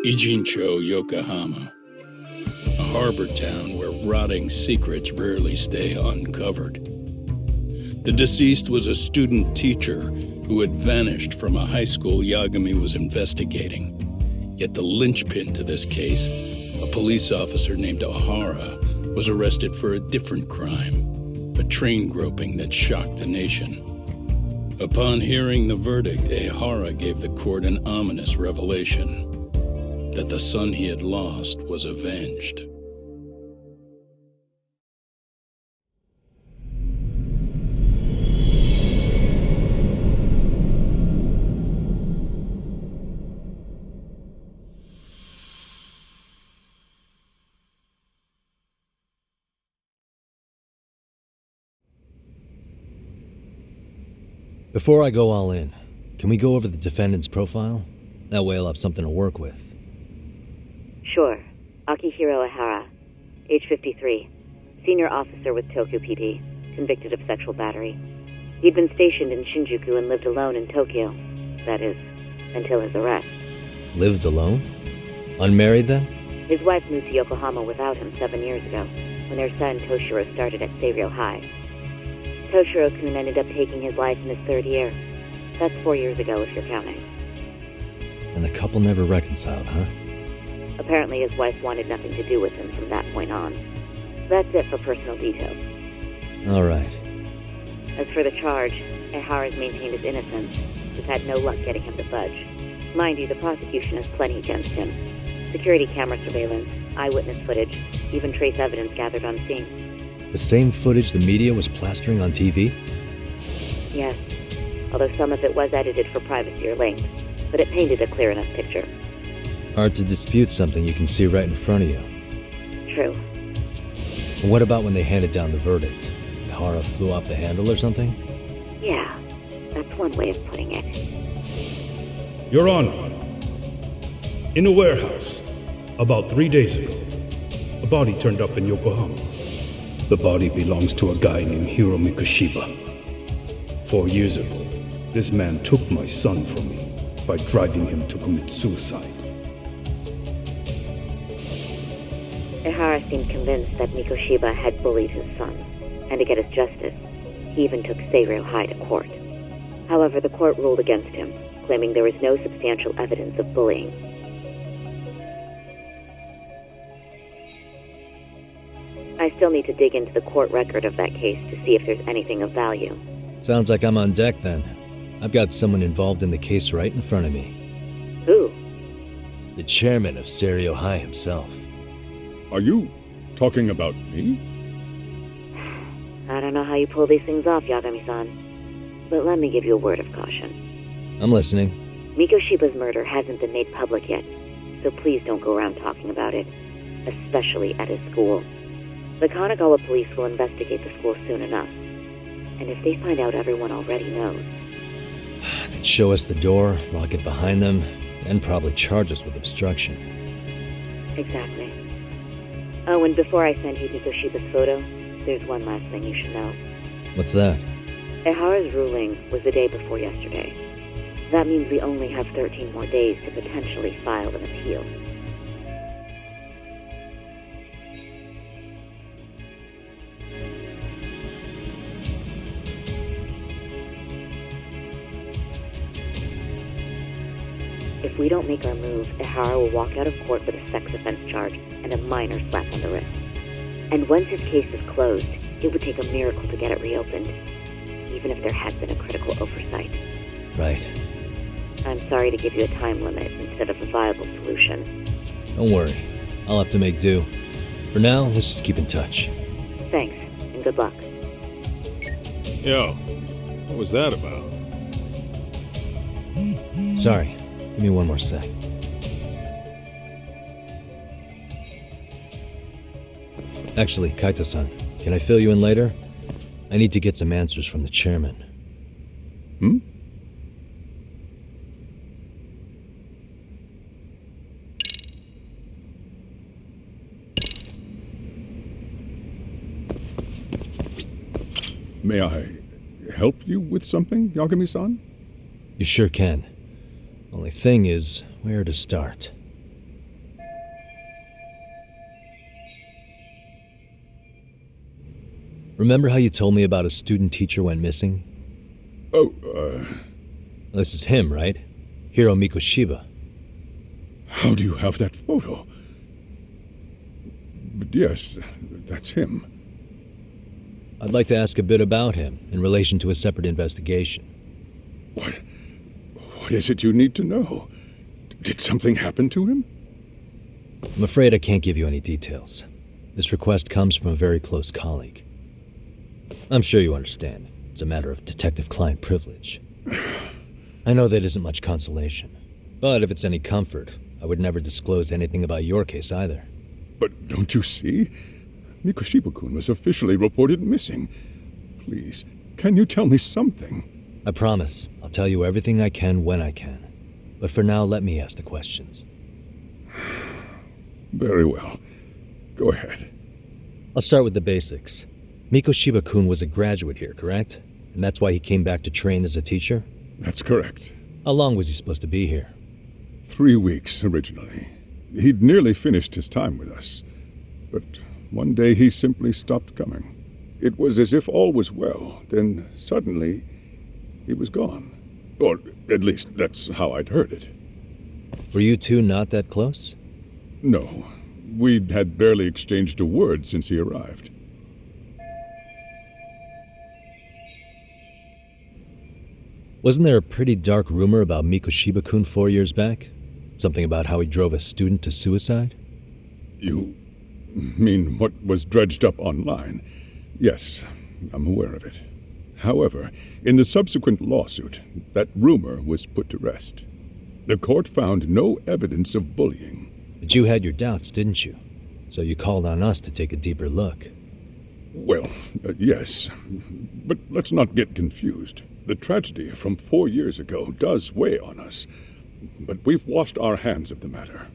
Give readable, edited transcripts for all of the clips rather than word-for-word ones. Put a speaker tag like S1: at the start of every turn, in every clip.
S1: Ijincho, Yokohama, a harbor town where rotting secrets rarely stay uncovered. The deceased was a student teacher who had vanished from a high school Yagami was investigating. Yet the linchpin to this case, a police officer named Ohara, was arrested for a different crime, a train groping that shocked the nation. Upon hearing the verdict, Ohara gave the court an ominous revelation: that the son he had lost was avenged.
S2: Before I go all in, can we go over the defendant's profile? That way I'll have something to work with.
S3: Sure. Akihiro Ihara, age 53, senior officer with Tokyo PD, convicted of sexual battery. He'd been stationed in Shinjuku and lived alone in Tokyo. That is, until his arrest.
S2: Lived alone? Unmarried then?
S3: His wife moved to Yokohama without him 7 years ago, when their son Toshiro started at Seiryō High. Toshiro-kun ended up taking his life in his third year. That's 4 years ago, if you're counting.
S2: And the couple never reconciled, huh?
S3: Apparently his wife wanted nothing to do with him from that point on. That's it for personal details.
S2: All right.
S3: As for the charge, Ihara's maintained his innocence. We've had no luck getting him to budge. Mind you, the prosecution has plenty against him. Security camera surveillance, eyewitness footage, even trace evidence gathered on scene.
S2: The same footage the media was plastering on TV?
S3: Yes, although some of it was edited for privacy or links, but it painted a clear enough picture.
S2: Hard to dispute something you can see right in front of you.
S3: True.
S2: And what about when they handed down the verdict? Ihara flew off the handle or something?
S3: Yeah, that's one way of putting it.
S4: Your Honor, in a warehouse, about 3 days ago, a body turned up in Yokohama. The body belongs to a guy named Hiro Mikoshiba. 4 years ago, this man took my son from me by driving him to commit suicide.
S3: Ihara seemed convinced that Mikoshiba had bullied his son, and to get his justice, he even took Seiryō High to court. However, the court ruled against him, claiming there was no substantial evidence of bullying. I still need to dig into the court record of that case to see if there's anything of value.
S2: Sounds like I'm on deck then. I've got someone involved in the case right in front of me.
S3: Who?
S2: The chairman of Seiryō High himself.
S5: Are you talking about me?
S3: I don't know how you pull these things off, Yagami-san, but let me give you a word of caution.
S2: I'm listening.
S3: Mikoshiba's murder hasn't been made public yet, so please don't go around talking about it, especially at his school. The Kanagawa police will investigate the school soon enough, and if they find out everyone already knows...
S2: They'd show us the door, lock it behind them, and probably charge us with obstruction.
S3: Exactly. Oh, and before I send you Mikoshiba's photo, there's one last thing you should know.
S2: What's that?
S3: Ihara's ruling was the day before yesterday. That means we only have 13 more days to potentially file an appeal. If we don't make our move, Ihara will walk out of court with a sex offense charge and a minor slap on the wrist. And once his case is closed, it would take a miracle to get it reopened, even if there had been a critical oversight.
S2: Right.
S3: I'm sorry to give you a time limit instead of a viable solution.
S2: Don't worry. I'll have to make do. For now, let's just keep in touch.
S3: Thanks, and good luck.
S5: Yo, what was that about?
S2: Sorry. Give me one more sec. Actually, Kaito-san, can I fill you in later? I need to get some answers from the chairman.
S5: May I help you with something, Yagami-san?
S2: You sure can. Only thing is, where to start? Remember how you told me about a student teacher went missing?
S5: Oh,
S2: This is him, right? Hiro Mikoshiba.
S5: how do you have that photo? But yes, that's him.
S2: I'd like to ask a bit about him in relation to a separate investigation.
S5: What is it you need to know? Did something happen to him?
S2: I'm afraid I can't give you any details. This request comes from a very close colleague. I'm sure you understand. It's a matter of detective-client privilege. I know that isn't much consolation. But if it's any comfort, I would never disclose anything about your case either.
S5: But don't you see? Mikoshiba-kun was officially reported missing. Please, can you tell me something?
S2: I promise. I'll tell you everything I can when I can. But for now, let me ask the questions.
S5: Very well. Go ahead.
S2: I'll start with the basics. Mikoshiba-kun was a graduate here, correct? And that's why he came back to train as a teacher?
S5: That's correct.
S2: How long was he supposed to be here?
S5: 3 weeks originally. He'd nearly finished his time with us. But one day he simply stopped coming. It was as if all was well. Then suddenly, he was gone. Or at least that's how I'd heard it.
S2: Were you two not that close?
S5: No. We'd had barely exchanged a word since he arrived.
S2: Wasn't there a pretty dark rumor about Mikoshiba-kun 4 years back? Something about how he drove a student to suicide?
S5: You mean what was dredged up online? Yes, I'm aware of it. However, in the subsequent lawsuit, that rumor was put to rest. The court found no evidence of bullying.
S2: But you had your doubts, didn't you? So you called on us to take a deeper look.
S5: Well, yes. But let's not get confused. The tragedy from 4 years ago does weigh on us. But we've washed our hands of the matter.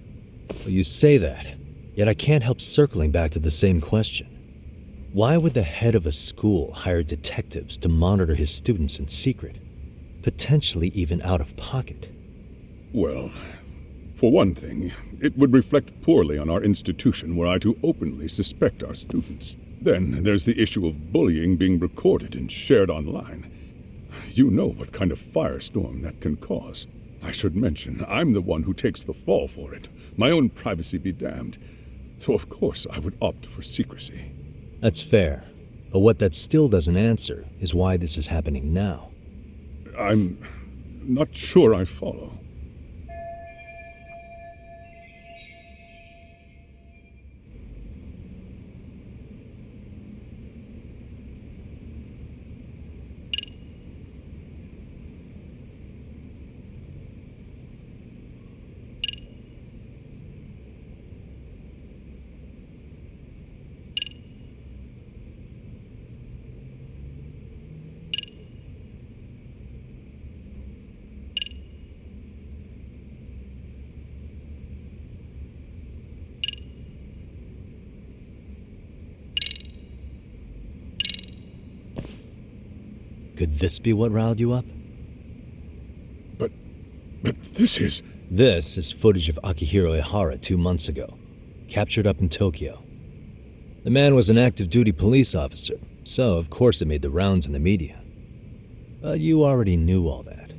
S2: Well, you say that, yet I can't help circling back to the same question. Why would the head of a school hire detectives to monitor his students in secret, potentially even out of pocket?
S5: Well, for one thing, it would reflect poorly on our institution were I to openly suspect our students. Then there's the issue of bullying being recorded and shared online. You know what kind of firestorm that can cause. I should mention, I'm the one who takes the fall for it. My own privacy be damned. So of course I would opt for secrecy.
S2: That's fair. But what that still doesn't answer is why this is happening now.
S5: I'm not sure I follow.
S2: Could this be what riled you up?
S5: But this is...
S2: This is footage of Akihiro Ihara 2 months ago, captured up in Tokyo. The man was an active-duty police officer, so of course it made the rounds in the media. But you already knew all that.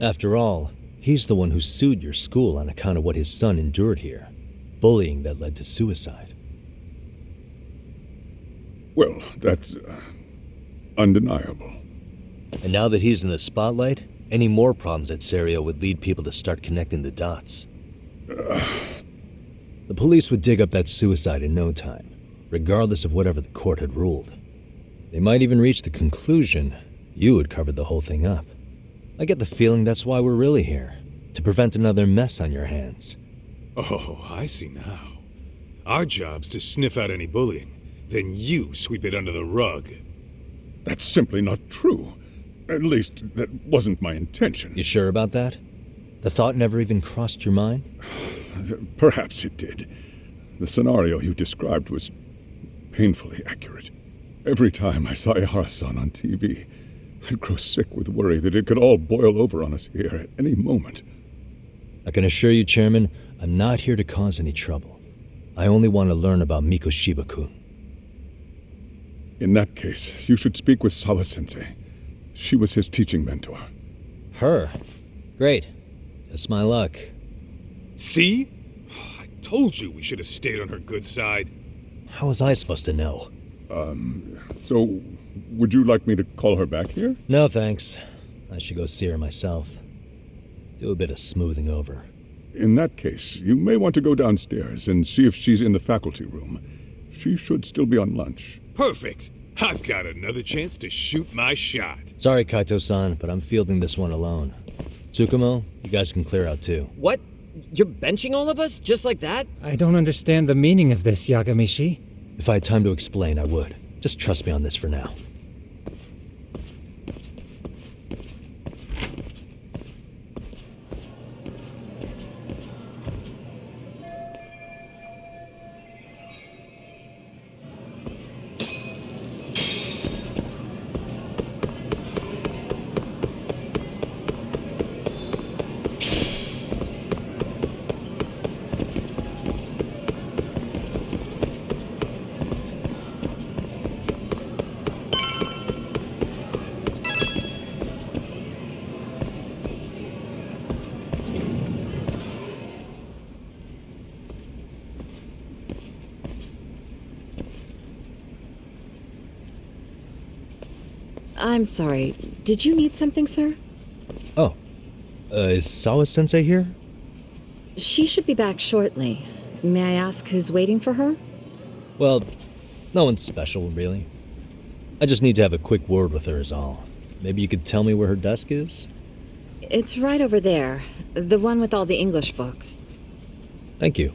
S2: After all, he's the one who sued your school on account of what his son endured here, bullying that led to suicide.
S5: Well, that's... undeniable.
S2: And now that he's in the spotlight, any more problems at Serio would lead people to start connecting the dots. The police would dig up that suicide in no time, regardless of whatever the court had ruled. They might even reach the conclusion you had covered the whole thing up. I get the feeling that's why we're really here, to prevent another mess on your hands.
S6: Oh, I see now. Our job's to sniff out any bullying, then you sweep it under the rug.
S5: That's simply not true. At least, that wasn't my intention.
S2: You sure about that? The thought never even crossed your mind?
S5: Perhaps it did. The scenario you described was painfully accurate. Every time I saw Ihara-san on TV, I'd grow sick with worry that it could all boil over on us here at any moment.
S2: I can assure you, Chairman, I'm not here to cause any trouble. I only want to learn about Mikoshiba-kun.
S5: In that case, you should speak with Sawa-sensei. She was his teaching mentor.
S2: Her? Great. That's my luck.
S6: See? I told you we should have stayed on her good side.
S2: How was I supposed to know?
S5: So, would you like me to call her back here?
S2: No, thanks. I should go see her myself. Do a bit of smoothing over.
S5: In that case, you may want to go downstairs and see if she's in the faculty room. She should still be on lunch.
S6: Perfect. I've got another chance to shoot my shot.
S2: Sorry, Kaito-san, but I'm fielding this one alone. Tsukumo, you guys can clear out too.
S7: What? You're benching all of us? Just like that?
S8: I don't understand the meaning of this, Yagamishi.
S2: If I had time to explain, I would. Just trust me on this for now.
S9: I'm sorry. Did you need something, sir?
S2: Oh, is Sawa-sensei here?
S9: She should be back shortly. May I ask who's waiting for her?
S2: Well, no one's special, really. I just need to have a quick word with her is all. Maybe you could tell me where her desk is?
S9: It's right over there. The one with all the English books.
S2: Thank you.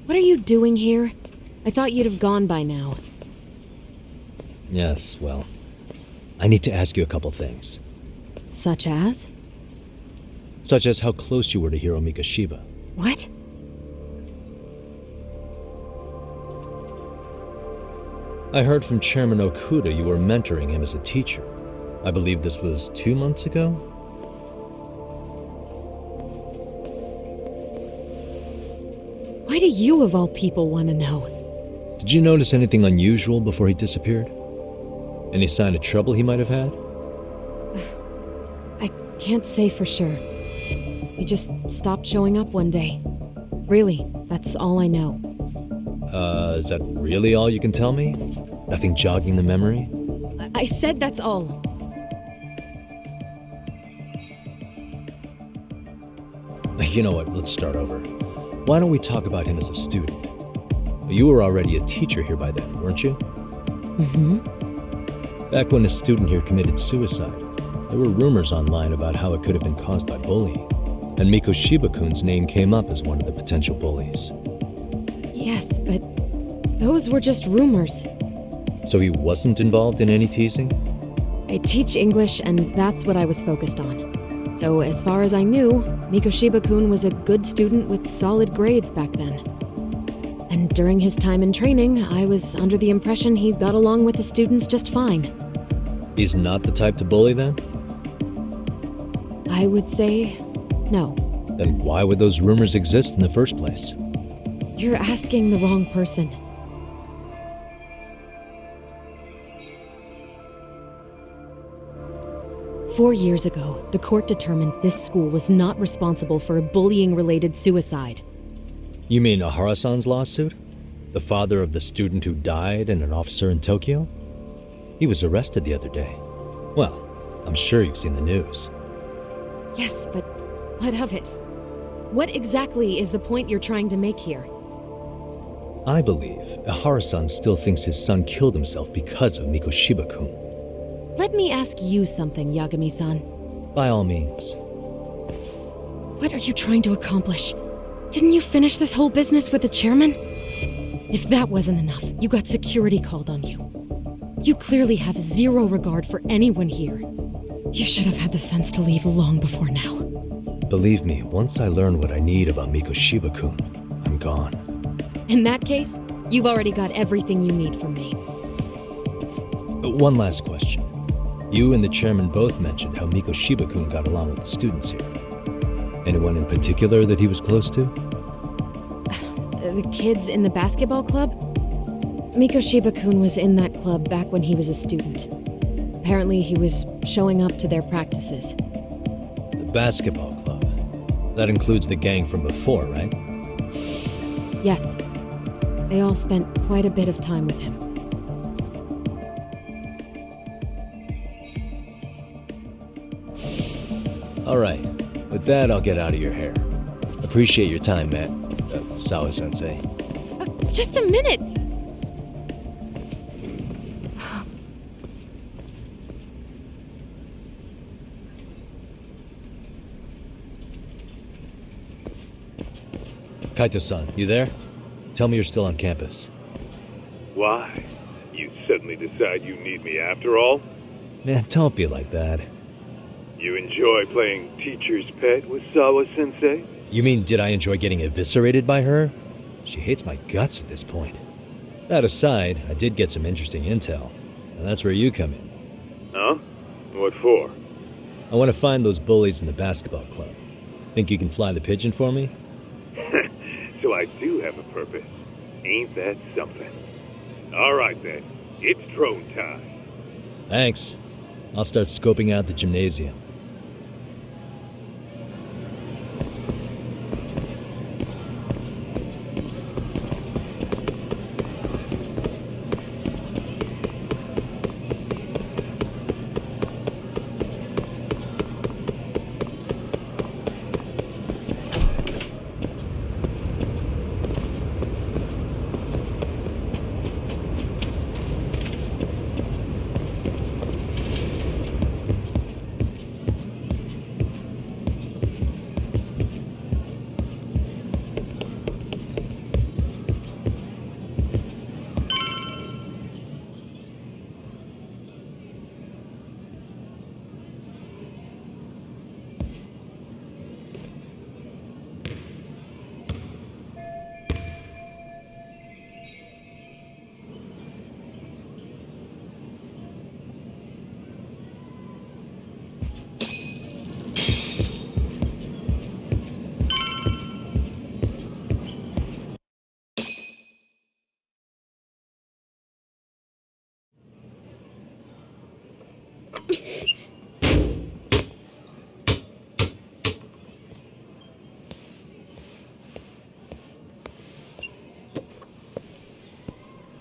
S10: What are you doing here? I thought you'd have gone by now.
S2: Yes, well, I need to ask you a couple things.
S10: Such as?
S2: Such as how close you were to Hiro Mikashiba.
S10: What?
S2: I heard from Chairman Okuda you were mentoring him as a teacher. I believe this was 2 months ago?
S10: Why do you, of all people, want to know?
S2: Did you notice anything unusual before he disappeared? Any sign of trouble he might have had?
S10: I can't say for sure. He just stopped showing up one day. Really, that's all I know.
S2: Is that really all you can tell me? Nothing jogging the memory?
S10: I said that's all.
S2: You know what, let's start over. Why don't we talk about him as a student? You were already a teacher here by then, weren't you?
S10: Mm-hmm.
S2: Back when a student here committed suicide, there were rumors online about how it could have been caused by bullying, and Mikoshiba-kun's name came up as one of the potential bullies.
S10: Yes, but those were just rumors.
S2: So he wasn't involved in any teasing?
S10: I teach English, and that's what I was focused on. So as far as I knew, Mikoshiba-kun was a good student with solid grades back then. And during his time in training, I was under the impression he got along with the students just fine.
S2: He's not the type to bully then?
S10: I would say no.
S2: Then why would those rumors exist in the first place?
S10: You're asking the wrong person. "4 years ago, the court determined this school was not responsible for a bullying-related suicide.
S2: You mean Ahara-san's lawsuit? The father of the student who died and an officer in Tokyo? He was arrested the other day. Well, I'm sure you've seen the news.
S10: Yes, but what of it? What exactly is the point you're trying to make here?
S2: I believe Ihara-san still thinks his son killed himself because of Mikoshiba-kun.
S10: Let me ask you something, Yagami-san.
S2: By all means.
S10: What are you trying to accomplish? Didn't you finish this whole business with the chairman? If that wasn't enough, you got security called on you. You clearly have zero regard for anyone here. You should have had the sense to leave long before now.
S2: Believe me, once I learn what I need about Mikoshiba-kun, I'm gone.
S10: In that case, you've already got everything you need from me.
S2: One last question. You and the chairman both mentioned how Mikoshiba-kun got along with the students here. Anyone in particular that he was close to?
S10: The kids in the basketball club? Mikoshiba-kun was in that club back when he was a student. Apparently he was showing up to their practices.
S2: The basketball club? That includes the gang from before, right?
S10: Yes. They all spent quite a bit of time with him.
S2: Alright. With that, I'll get out of your hair. Appreciate your time, Matt. Sawa-sensei.
S10: Just a minute!
S2: Kaito-san, you there? Tell me you're still on campus.
S6: Why? You suddenly decide you need me after all?
S2: Man, don't be like that.
S6: You enjoy playing teacher's pet with Sawa-sensei?
S2: You mean, did I enjoy getting eviscerated by her? She hates my guts at this point. That aside, I did get some interesting intel, and that's where you come in.
S6: Huh? What for?
S2: I want to find those bullies in the basketball club. Think you can fly the pigeon for me?
S6: So I do have a purpose. Ain't that something? All right then, it's drone time.
S2: Thanks. I'll start scoping out the gymnasium.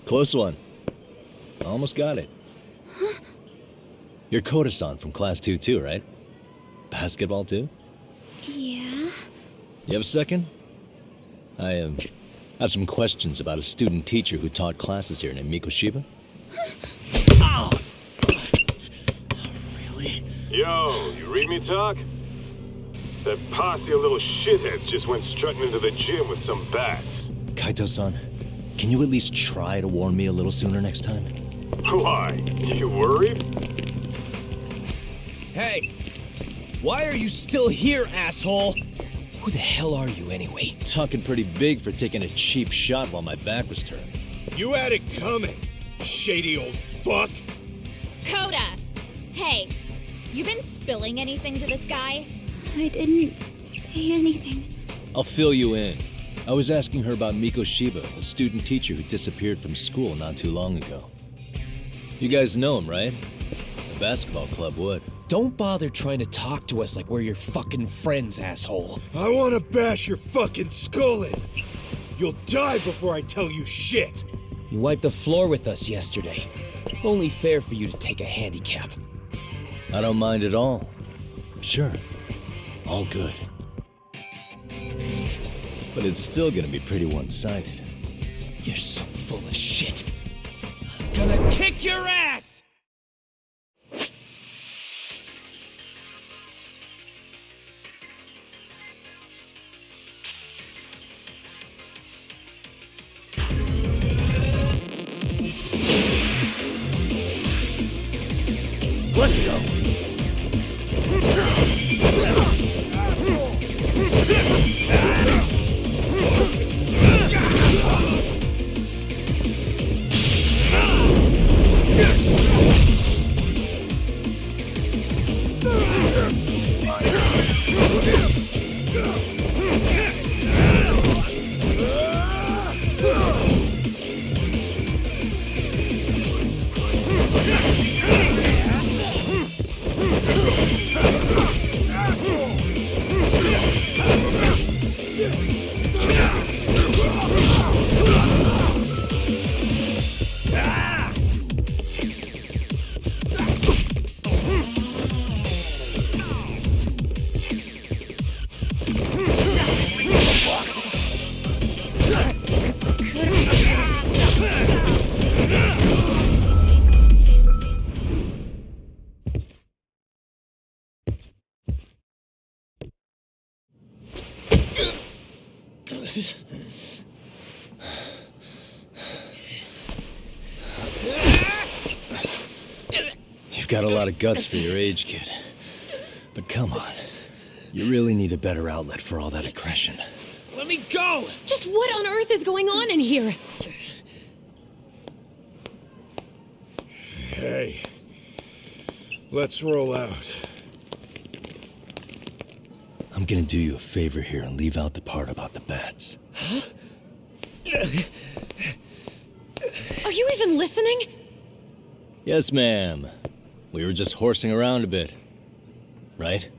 S2: Close one. Almost got it.
S11: Huh?
S2: You're Koda-san from Class 2 too, right? Basketball too?
S11: Yeah?
S2: You have a second? I have some questions about a student teacher who taught classes here named Mikoshiba.
S6: Ow! Really? Yo, you read me talk? That posse of little shitheads just went strutting into the gym with some bats.
S2: Kaito-san, can you at least try to warn me a little sooner next time?
S6: Why? You worried?
S7: Hey! Why are you still here, asshole? Who the hell are you anyway?
S2: Talking pretty big for taking a cheap shot while my back was turned.
S12: You had it coming, shady old fuck!
S11: Coda! Hey, you been spilling anything to this guy?
S13: I didn't say anything.
S2: I'll fill you in. I was asking her about Mikoshiba, a student teacher who disappeared from school not too long ago. You guys know him, right? The basketball club would.
S7: Don't bother trying to talk to us like we're your fucking friends, asshole.
S12: I wanna bash your fucking skull in. You'll die before I tell you shit.
S7: You wiped the floor with us yesterday. Only fair for you to take a handicap.
S2: I don't mind at all. Sure, all good. But it's still gonna be pretty one-sided.
S7: You're so full of shit. I'm gonna kick your ass!
S2: Let's go! You've got a lot of guts for your age, kid. But come on. You really need a better outlet for all that aggression.
S7: Let me go!
S10: Just what on earth is going on in here?
S12: Hey, let's roll out.
S2: I'm gonna do you a favor here and leave out the part about the bats.
S10: Huh? Are you even listening?
S2: Yes, ma'am. We were just horsing around a bit. Right?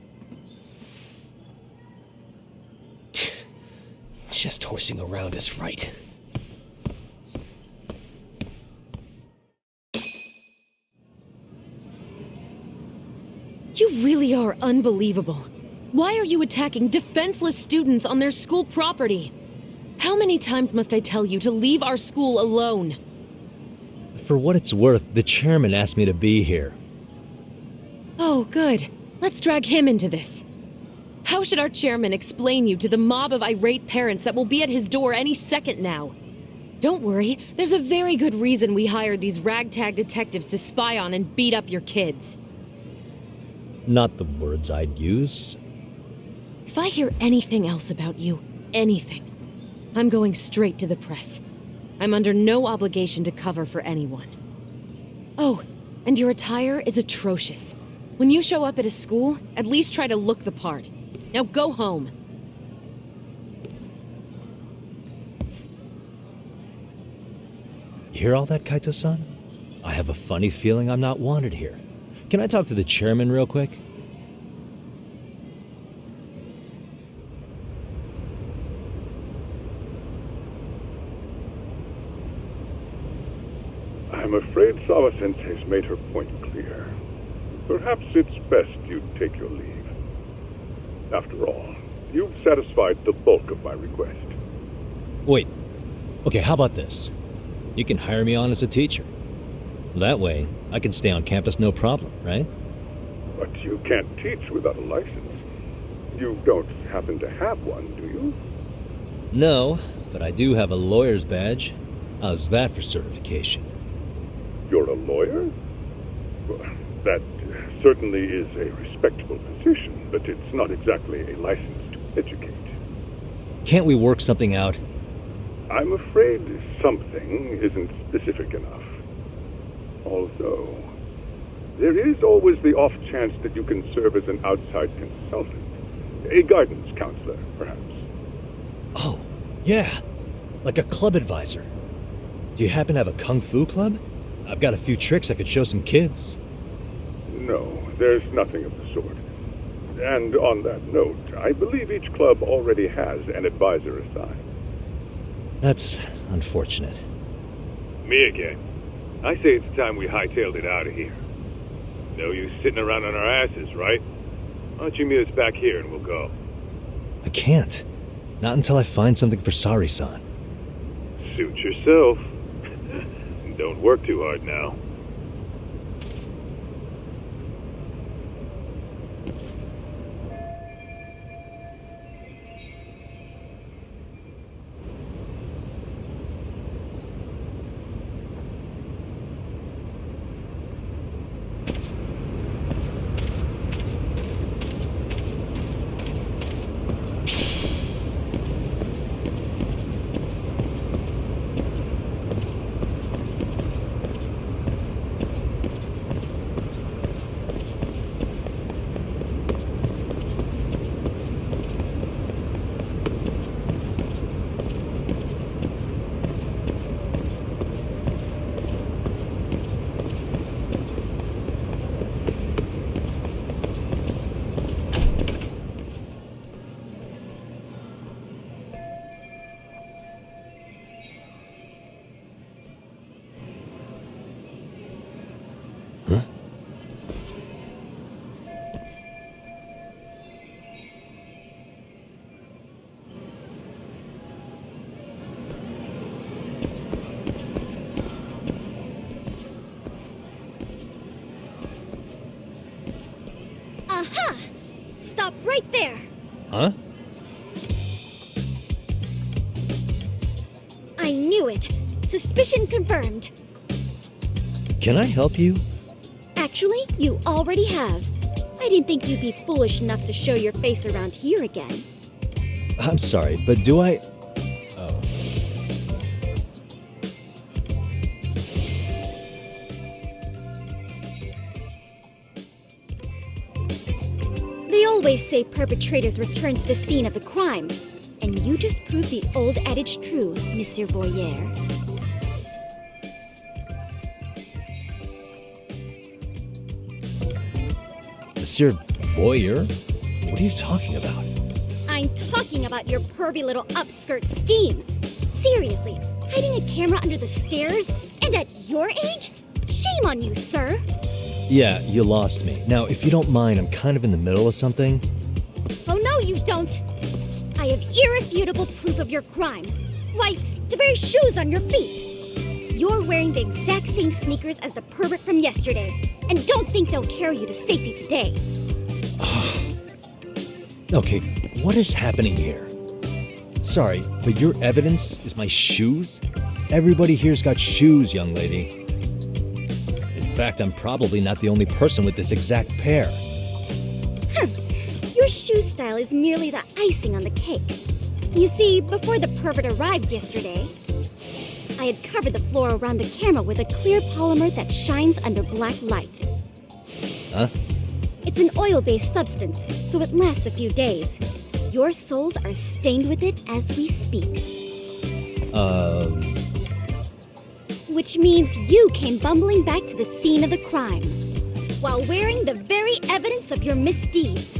S7: Just horsing around is right.
S10: You really are unbelievable. Why are you attacking defenseless students on their school property? How many times must I tell you to leave our school alone?
S2: For what it's worth, the chairman asked me to be here.
S10: Oh, good. Let's drag him into this. How should our chairman explain you to the mob of irate parents that will be at his door any second now? Don't worry, there's a very good reason we hired these ragtag detectives to spy on and beat up your kids.
S2: Not the words I'd use.
S10: If I hear anything else about you, anything, I'm going straight to the press. I'm under no obligation to cover for anyone. Oh, and your attire is atrocious. When you show up at a school, at least try to look the part. Now go home.
S2: You hear all that, Kaito-san? I have a funny feeling I'm not wanted here. Can I talk to the chairman real quick?
S5: I'm afraid Sawa-sensei's made her point clear. Perhaps it's best you take your leave. After all, you've satisfied the bulk of my request.
S2: Wait. Okay, how about this? You can hire me on as a teacher. That way, I can stay on campus no problem, right?
S5: But you can't teach without a license. You don't happen to have one, do you?
S2: No, but I do have a lawyer's badge. How's that for certification?
S5: You're a lawyer? Well, that certainly is a respectable position, but it's not exactly a license to educate.
S2: Can't we work something out?
S5: I'm afraid something isn't specific enough. Although, there is always the off chance that you can serve as an outside consultant. A guidance counselor, perhaps.
S2: Oh, yeah. Like a club advisor. Do you happen to have a kung fu club? I've got a few tricks I could show some kids.
S5: No, there's nothing of the sort. And on that note, I believe each club already has an advisor assigned.
S2: That's unfortunate.
S6: Me again. I say it's time we hightailed it out of here. No use sitting around on our asses, right? Why don't you meet us back here and we'll go?
S2: I can't. Not until I find something for Sari-san.
S6: Suit yourself. Don't work too hard now.
S11: Aha! Stop right there!
S2: Huh?
S11: I knew it! Suspicion confirmed.
S2: Can I help you?
S11: Actually, you already have. I didn't think you'd be foolish enough to show your face around here again.
S2: I'm sorry, but do I... Oh.
S11: They always say perpetrators return to the scene of the crime. And you just proved the old adage true, Monsieur Voyeur.
S2: Monsieur Voyeur? What are you talking about?
S11: I'm talking about your pervy little upskirt scheme. Seriously, hiding a camera under the stairs? And at your age? Shame on you, sir.
S2: Yeah, you lost me. Now, if you don't mind, I'm kind of in the middle of something.
S11: Oh, no, you don't. I have irrefutable proof of your crime. Why, the very shoes on your feet. You're wearing the exact same sneakers as the pervert from yesterday, and don't think they'll carry you to safety today.
S2: Okay, what is happening here? Sorry, but your evidence is my shoes? Everybody here's got shoes, young lady. In fact, I'm probably not the only person with this exact pair.
S11: Your shoe style is merely the icing on the cake. You see, before the pervert arrived yesterday, I had covered the floor around the camera with a clear polymer that shines under black light.
S2: Huh?
S11: It's an oil-based substance, so it lasts a few days. Your soles are stained with it as we speak. Which means you came bumbling back to the scene of the crime, while wearing the very evidence of your misdeeds.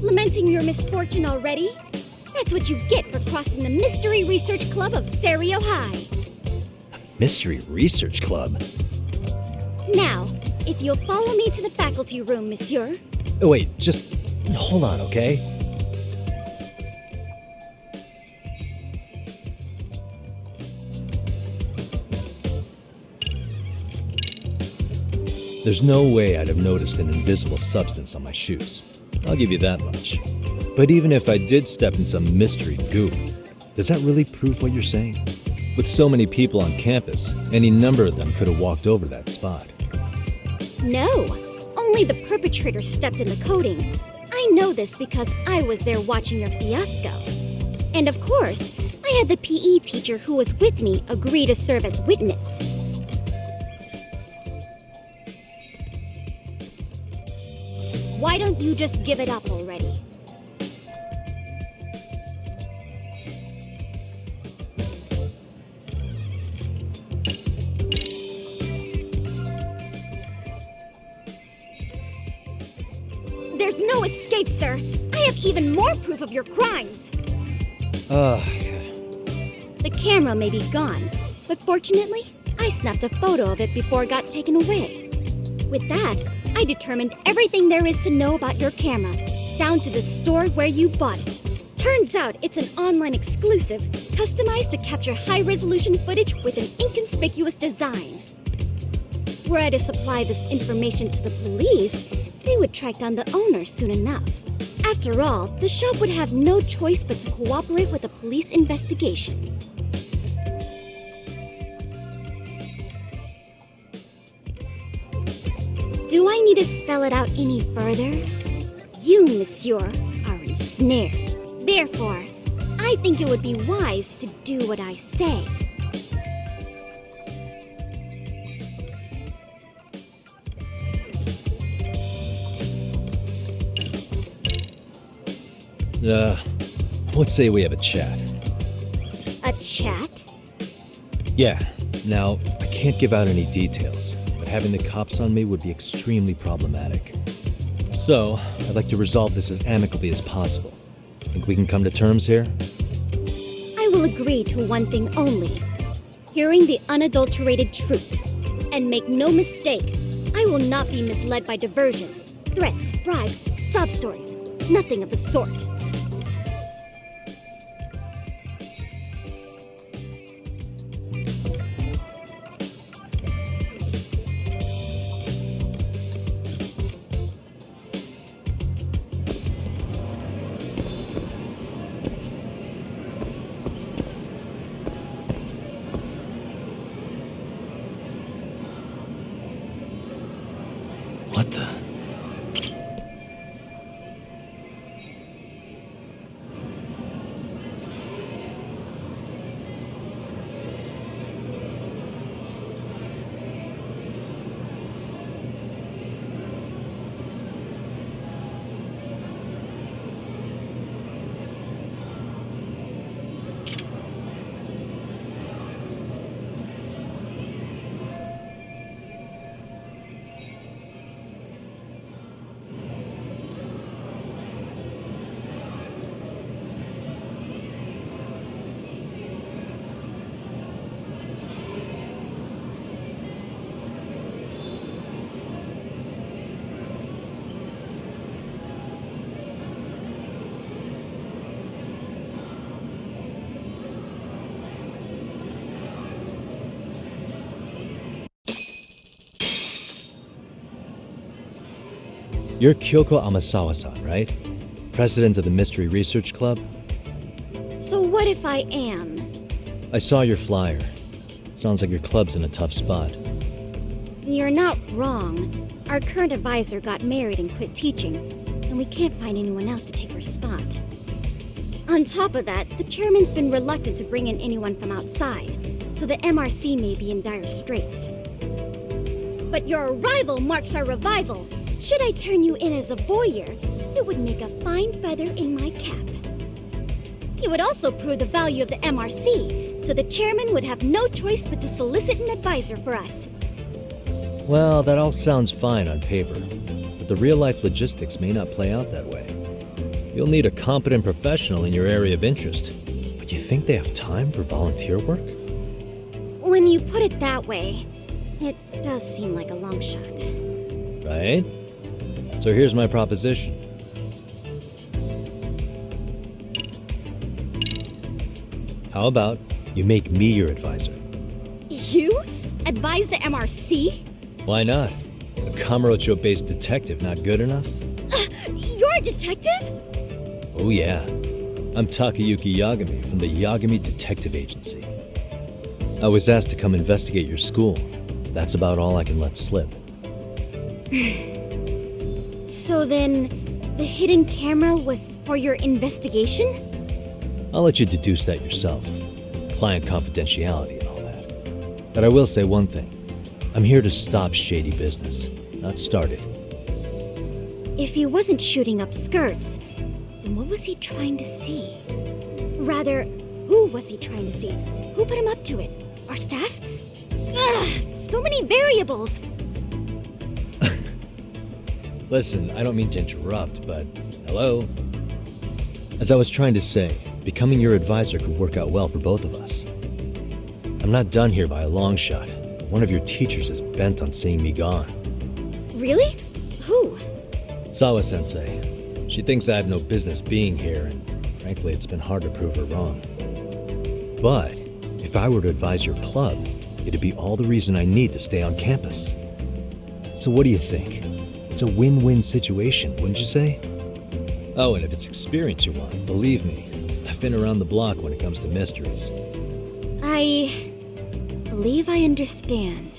S11: Lamenting your misfortune already? That's what you get for crossing the Mystery Research Club of Serio High.
S2: Mystery Research Club?
S11: Now, if you'll follow me to the faculty room, monsieur.
S2: Oh, wait, just hold on, okay? There's no way I'd have noticed an invisible substance on my shoes. I'll give you that much. But even if I did step in some mystery goop, does that really prove what you're saying? With so many people on campus, any number of them could have walked over that spot.
S11: No, only the perpetrator stepped in the coating. I know this because I was there watching your fiasco. And of course, I had the PE teacher who was with me agree to serve as witness. Why don't you just give it up already? There's no escape, sir. I have even more proof of your crimes. The The camera may be gone, but fortunately, I snapped a photo of it before it got taken away. With that, I determined everything there is to know about your camera, down to the store where you bought it. Turns out it's an online exclusive, customized to capture high-resolution footage with an inconspicuous design. Were I to supply this information to the police, they would track down the owner soon enough. After all, the shop would have no choice but to cooperate with the police investigation. Do I need to spell it out any further? You, monsieur, are ensnared. Therefore, I think it would be wise to do what I say.
S2: I would say we have a chat.
S11: A chat?
S2: Yeah. Now, I can't give out any details, but having the cops on me would be extremely problematic. So, I'd like to resolve this as amicably as possible. Think we can come to terms here?
S11: I will agree to one thing only. Hearing the unadulterated truth. And make no mistake, I will not be misled by diversion, threats, bribes, sob stories. Nothing of the sort.
S2: What the? You're Kyoko Amasawa-san, right? President of the Mystery Research Club?
S11: So what if I am?
S2: I saw your flyer. Sounds like your club's in a tough spot.
S11: You're not wrong. Our current advisor got married and quit teaching, and we can't find anyone else to take her spot. On top of that, the chairman's been reluctant to bring in anyone from outside, so the MRC may be in dire straits. But your arrival marks our revival. Should I turn you in as a voyeur, it would make a fine feather in my cap. It would also prove the value of the MRC, so the chairman would have no choice but to solicit an advisor for us.
S2: Well, that all sounds fine on paper, but the real-life logistics may not play out that way. You'll need a competent professional in your area of interest, but you think they have time for volunteer work?
S11: When you put it that way, it does seem like a long shot.
S2: Right? So here's my proposition. How about you make me your advisor?
S11: You? Advise the MRC?
S2: Why not? A Kamurocho-based detective not good enough?
S11: You're a detective?
S2: Oh yeah. I'm Takayuki Yagami from the Yagami Detective Agency. I was asked to come investigate your school. That's about all I can let slip.
S11: So then, the hidden camera was for your investigation?
S2: I'll let you deduce that yourself. Client confidentiality and all that. But I will say one thing. I'm here to stop shady business, not start it.
S11: If he wasn't shooting up skirts, then what was he trying to see? Rather, who was he trying to see? Who put him up to it? Our staff? Ugh, so many variables!
S2: Listen, I don't mean to interrupt, but hello? As I was trying to say, becoming your advisor could work out well for both of us. I'm not done here by a long shot. One of your teachers is bent on seeing me gone.
S11: Really? Who?
S2: Sawa-sensei. She thinks I have no business being here, and frankly, it's been hard to prove her wrong. But if I were to advise your club, it'd be all the reason I need to stay on campus. So what do you think? It's a win-win situation, wouldn't you say? Oh, and if it's experience you want, believe me, I've been around the block when it comes to mysteries.
S11: I believe I understand.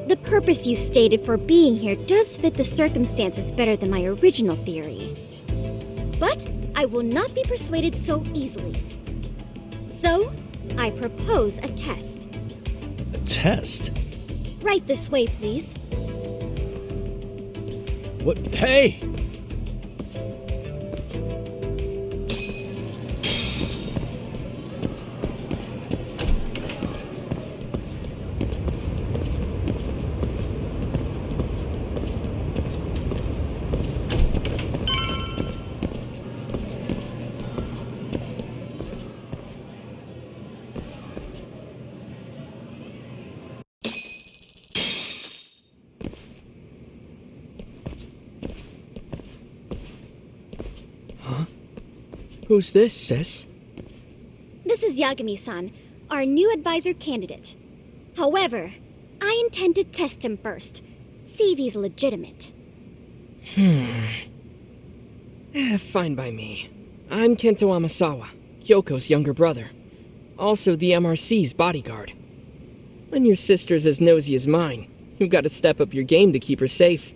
S11: The purpose you stated for being here does fit the circumstances better than my original theory. But I will not be persuaded so easily. So, I propose a test.
S2: A test?
S11: Right this way, please.
S2: What? Hey!
S14: Who's this, sis?
S11: This is Yagami-san, our new advisor candidate. However, I intend to test him first, see if he's legitimate.
S14: Fine by me. I'm Kento Amasawa, Kyoko's younger brother. Also the MRC's bodyguard. When your sister's as nosy as mine, you've got to step up your game to keep her safe.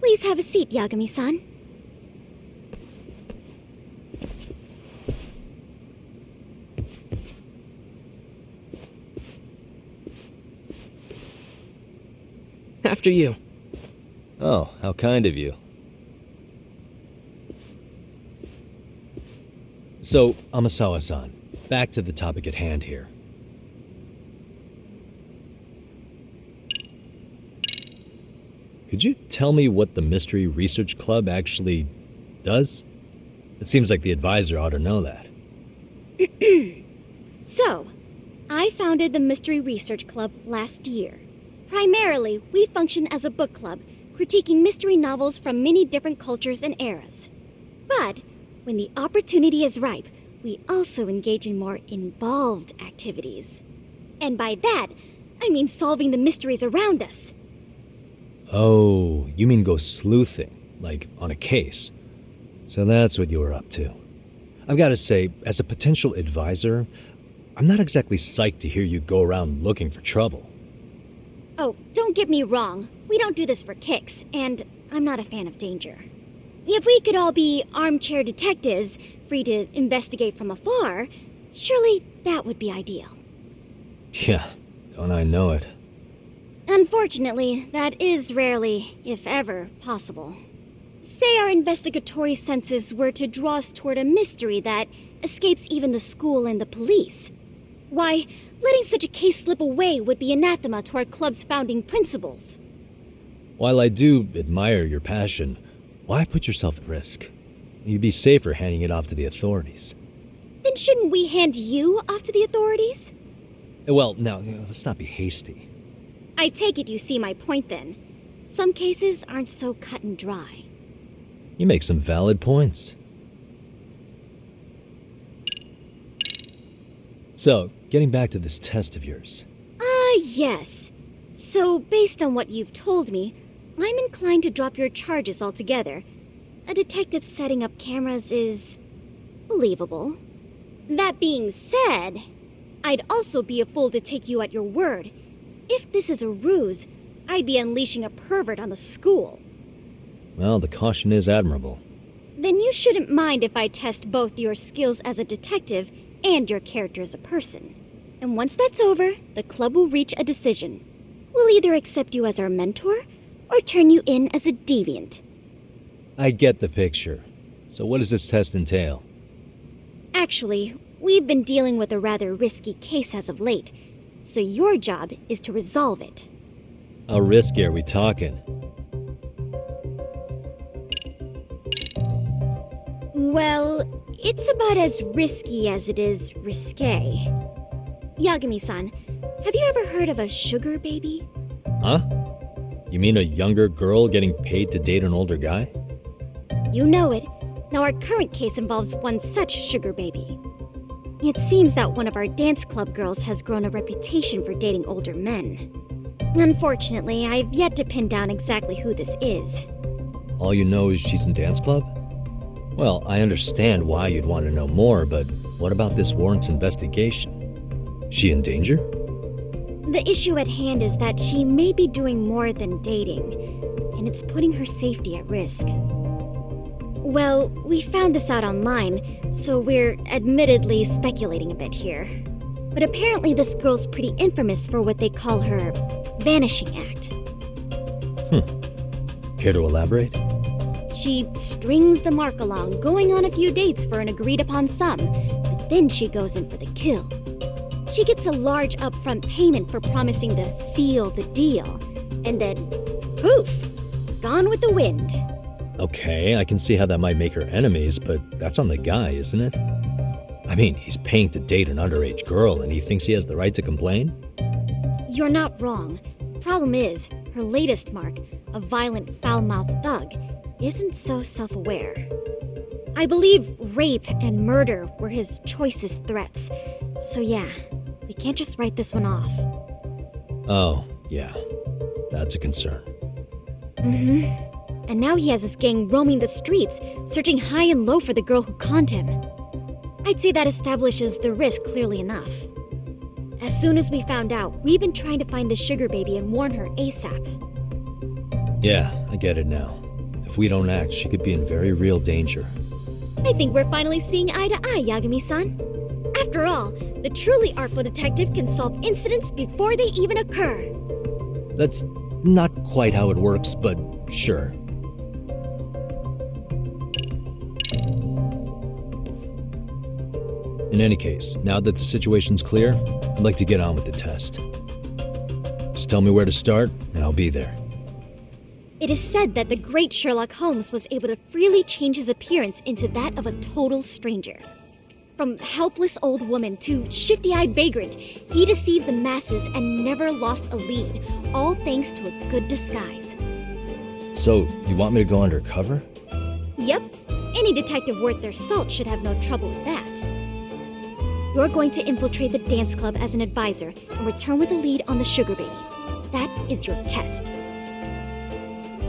S11: Please have a seat, Yagami-san.
S14: After you.
S2: Oh, how kind of you. So, Amasawa-san, back to the topic at hand here. Could you tell me what the Mystery Research Club actually does? It seems like the advisor ought to know that.
S11: So, I founded the Mystery Research Club last year. Primarily, we function as a book club, critiquing mystery novels from many different cultures and eras. But, when the opportunity is ripe, we also engage in more involved activities. And by that, I mean solving the mysteries around us.
S2: Oh, you mean go sleuthing, like on a case. So that's what you were up to. I've got to say, as a potential advisor, I'm not exactly psyched to hear you go around looking for trouble.
S11: Oh, don't get me wrong. We don't do this for kicks, and I'm not a fan of danger. If we could all be armchair detectives, free to investigate from afar, surely that would be ideal.
S2: Yeah, don't I know it.
S11: Unfortunately, that is rarely, if ever, possible. Say our investigatory senses were to draw us toward a mystery that escapes even the school and the police. Why, letting such a case slip away would be anathema to our club's founding principles.
S2: While I do admire your passion, why put yourself at risk? You'd be safer handing it off to the authorities.
S11: Then shouldn't we hand you off to the authorities?
S2: Well, now, let's not be hasty.
S11: I take it you see my point then. Some cases aren't so cut and dry.
S2: You make some valid points. So, getting back to this test of yours.
S11: Yes. So, based on what you've told me, I'm inclined to drop your charges altogether. A detective setting up cameras is believable. That being said, I'd also be a fool to take you at your word. If this is a ruse, I'd be unleashing a pervert on the school.
S2: Well, the caution is admirable.
S11: Then you shouldn't mind if I test both your skills as a detective and your character as a person. And once that's over, the club will reach a decision. We'll either accept you as our mentor, or turn you in as a deviant.
S2: I get the picture. So what does this test entail?
S11: Actually, we've been dealing with a rather risky case as of late, so your job is to resolve it.
S2: How risky are we talking?
S11: Well, it's about as risky as it is risque. Yagami-san, have you ever heard of a sugar baby?
S2: Huh? You mean a younger girl getting paid to date an older guy?
S11: You know it. Now our current case involves one such sugar baby. It seems that one of our dance club girls has grown a reputation for dating older men. Unfortunately, I've yet to pin down exactly who this is.
S2: All you know is she's in dance club? Well, I understand why you'd want to know more, but what about this warrants investigation? She in danger?
S11: The issue at hand is that she may be doing more than dating, and it's putting her safety at risk. Well, we found this out online, so we're admittedly speculating a bit here. But apparently this girl's pretty infamous for what they call her vanishing act.
S2: Care to elaborate?
S11: She strings the mark along, going on a few dates for an agreed-upon sum, but then she goes in for the kill. She gets a large upfront payment for promising to seal the deal, and then, poof, gone with the wind.
S2: Okay, I can see how that might make her enemies, but that's on the guy, isn't it? I mean, he's paying to date an underage girl, and he thinks he has the right to complain?
S11: You're not wrong. Problem is, her latest mark, a violent, foul-mouthed thug, isn't so self-aware. I believe rape and murder were his choicest threats. So yeah, we can't just write this one off.
S2: Oh, yeah. That's a concern.
S11: And now he has his gang roaming the streets, searching high and low for the girl who conned him. I'd say that establishes the risk clearly enough. As soon as we found out, we've been trying to find the sugar baby and warn her ASAP.
S2: Yeah, I get it now. If we don't act, she could be in very real danger.
S11: I think we're finally seeing eye to eye, Yagami-san. After all, the truly artful detective can solve incidents before they even occur.
S2: That's not quite how it works, but sure. In any case, now that the situation's clear, I'd like to get on with the test. Just tell me where to start, and I'll be there.
S11: It is said that the great Sherlock Holmes was able to freely change his appearance into that of a total stranger. From helpless old woman to shifty-eyed vagrant, he deceived the masses and never lost a lead, all thanks to a good disguise.
S2: So, you want me to go undercover?
S11: Yep, any detective worth their salt should have no trouble with that. You're going to infiltrate the dance club as an advisor and return with a lead on the sugar baby. That is your test.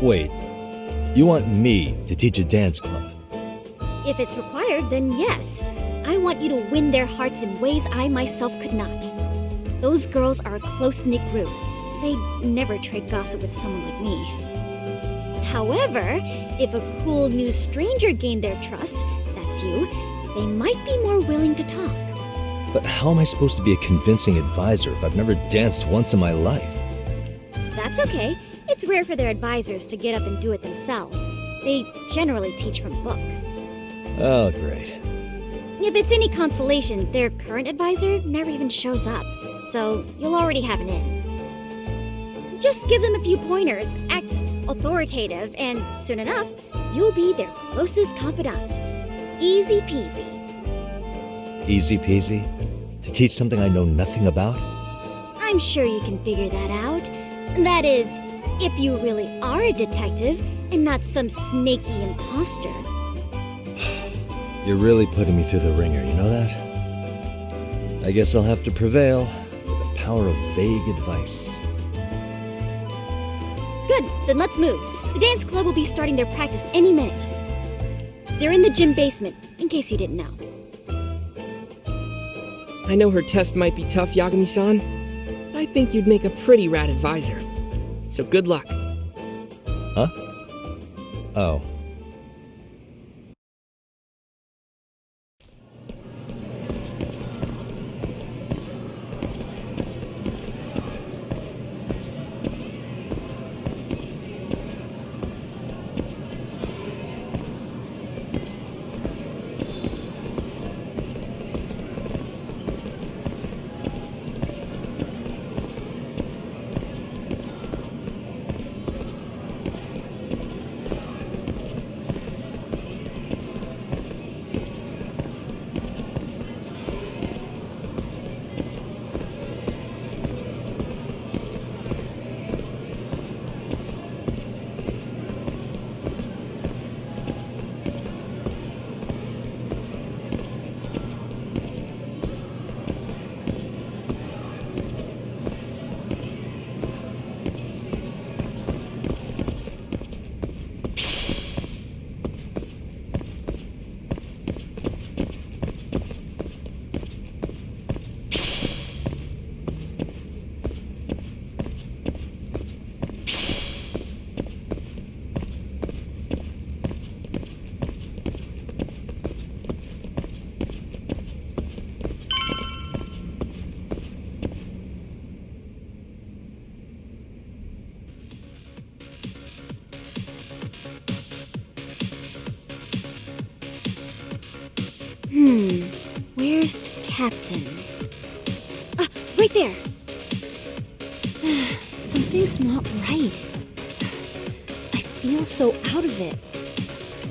S2: Wait, you want me to teach a dance club?
S11: If it's required, then yes. I want you to win their hearts in ways I myself could not. Those girls are a close-knit group. They'd never trade gossip with someone like me. However, if a cool new stranger gained their trust, that's you, they might be more willing to talk.
S2: But how am I supposed to be a convincing advisor if I've never danced once in my life?
S11: That's okay. It's rare for their advisors to get up and do it themselves. They generally teach from book.
S2: Oh, great.
S11: If it's any consolation, their current advisor never even shows up, so you'll already have an in. Just give them a few pointers, act authoritative, and soon enough, you'll be their closest confidant. Easy peasy.
S2: Easy peasy? To teach something I know nothing about?
S11: I'm sure you can figure that out. That is, if you really are a detective and not some snaky imposter.
S2: You're really putting me through the ringer, you know that? I guess I'll have to prevail with the power of vague advice.
S11: Good, then let's move. The dance club will be starting their practice any minute. They're in the gym basement, in case you didn't know.
S14: I know her test might be tough, Yagami-san, but I think you'd make a pretty rad advisor. So good luck.
S2: Huh? Oh.
S11: Where's the captain? Right there!
S15: Something's not right. I feel so out of it.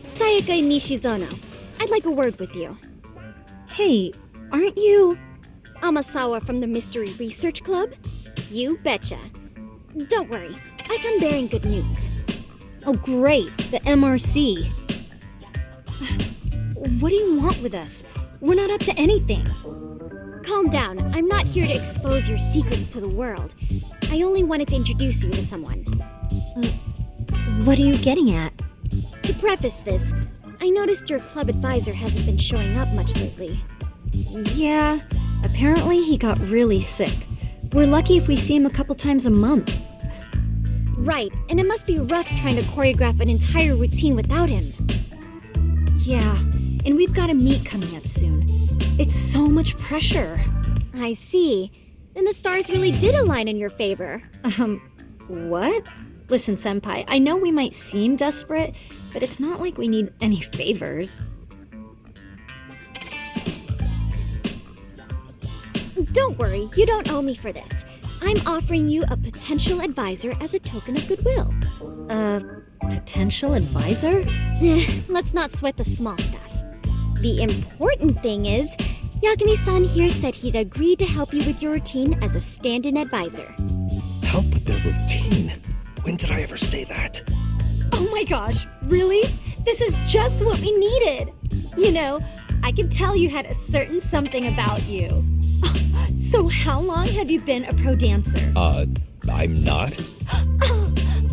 S11: Sayaka Nishizono, I'd like a word with you.
S15: Hey, aren't you...
S11: Amasawa from the Mystery Research Club? You betcha. Don't worry, I come bearing good news.
S15: Oh great, the MRC. What do you want with us? We're not up to anything.
S11: Calm down, I'm not here to expose your secrets to the world. I only wanted to introduce you to someone.
S15: What are you getting at?
S11: To preface this, I noticed your club advisor hasn't been showing up much lately.
S15: Yeah, apparently he got really sick. We're lucky if we see him a couple times a month.
S11: Right, and it must be rough trying to choreograph an entire routine without him.
S15: Yeah, and we've got a meet coming up soon. It's so much pressure.
S11: I see. Then the stars really did align in your favor.
S15: What? Listen, Senpai, I know we might seem desperate, but it's not like we need any favors.
S11: Don't worry, you don't owe me for this. I'm offering you a potential advisor as a token of goodwill.
S15: Potential advisor?
S11: Let's not sweat the small stuff. The important thing is, Yagami-san here said he'd agreed to help you with your routine as a stand-in advisor.
S2: Help with their routine? When did I ever say that?
S15: Oh my gosh, really? This is just what we needed. You know, I could tell you had a certain something about you. So how long have you been a pro dancer?
S2: I'm not.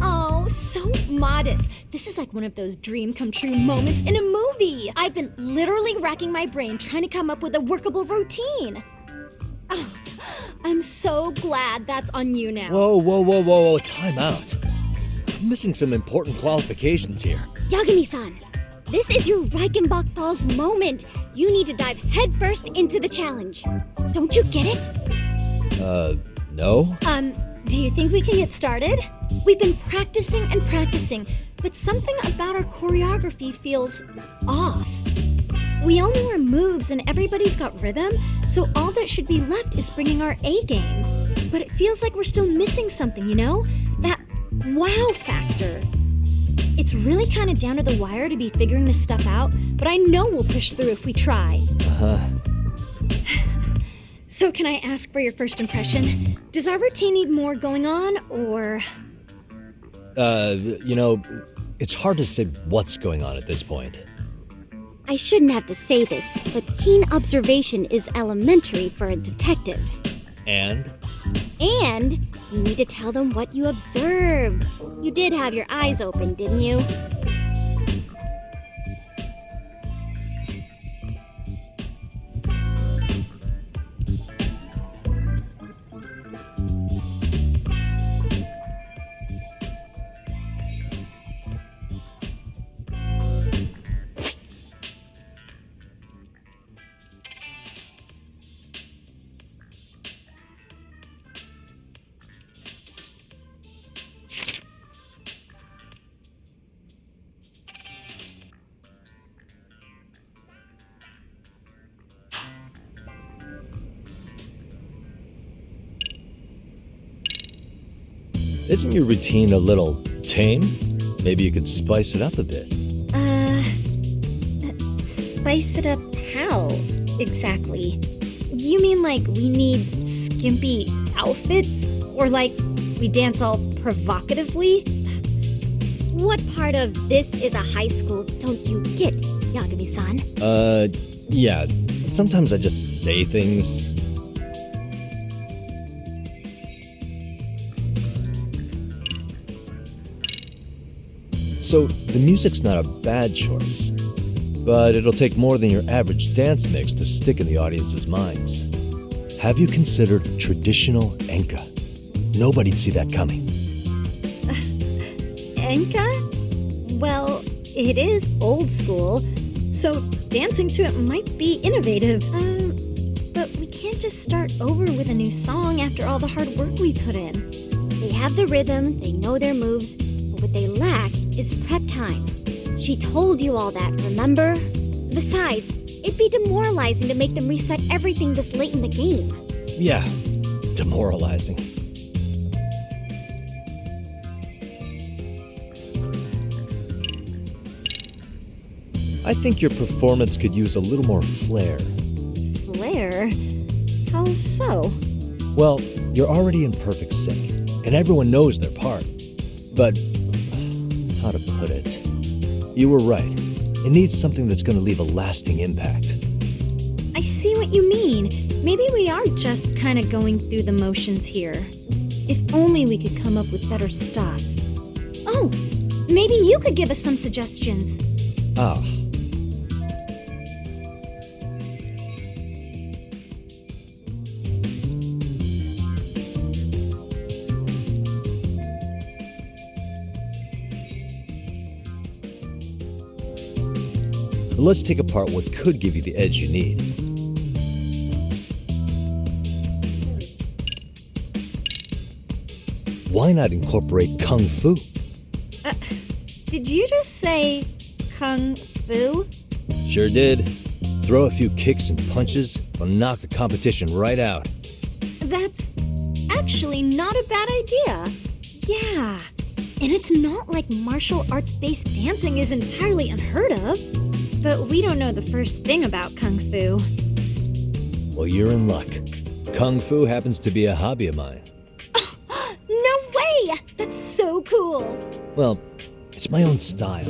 S15: Oh, so modest. This is like one of those dream come true moments in a movie. I've been literally racking my brain trying to come up with a workable routine. Oh, I'm so glad that's on you now.
S2: Whoa, time out. I'm missing some important qualifications here.
S11: Yagami-san, this is your Reichenbach Falls moment. You need to dive headfirst into the challenge. Don't you get it?
S2: No?
S15: Do you think we can get started? We've been practicing and practicing, but something about our choreography feels off. We all know our moves and everybody's got rhythm, so all that should be left is bringing our A game. But it feels like we're still missing something, you know? That wow factor. It's really kind of down to the wire to be figuring this stuff out, but I know we'll push through if we try. So can I ask for your first impression? Does our routine need more going on, or...?
S2: It's hard to say what's going on at this point.
S11: I shouldn't have to say this, but keen observation is elementary for a detective.
S2: And
S11: you need to tell them what you observed. You did have your eyes open, didn't you?
S2: Isn't your routine a little tame? Maybe you could spice it up a bit.
S15: Spice it up how, exactly? You mean like we need skimpy outfits? Or like we dance all provocatively?
S11: What part of this is a high school don't you get, Yagami-san?
S2: Yeah. Sometimes I just say things. So, the music's not a bad choice, but it'll take more than your average dance mix to stick in the audience's minds. Have you considered traditional enka? Nobody'd see that coming.
S15: Enka? Well, it is old school, so dancing to it might be innovative. But we can't just start over with a new song after all the hard work we put in.
S11: They have the rhythm, they know their moves, but what they lack is prep time. She told you all that, remember? Besides, It'd be demoralizing to make them reset everything this late in the game.
S2: Yeah, demoralizing. I think your performance could use a little more flair.
S11: Flair? How so?
S2: Well, you're already in perfect sync, and everyone knows their part. But, how to put it? You were right. It needs something that's going to leave a lasting impact.
S15: I see what you mean. Maybe we are just kind of going through the motions here. If only we could come up with better stuff. Oh, maybe you could give us some suggestions.
S2: Ah. Let's take apart what could give you the edge you need. Why not incorporate Kung Fu?
S15: Did you just say Kung Fu?
S2: Sure did. Throw a few kicks and punches, will knock the competition right out.
S15: That's actually not a bad idea. Yeah. And it's not like martial arts-based dancing is entirely unheard of. But we don't know the first thing about Kung Fu.
S2: Well, you're in luck. Kung Fu happens to be a hobby of mine.
S15: No way! That's so cool!
S2: Well, it's my own style.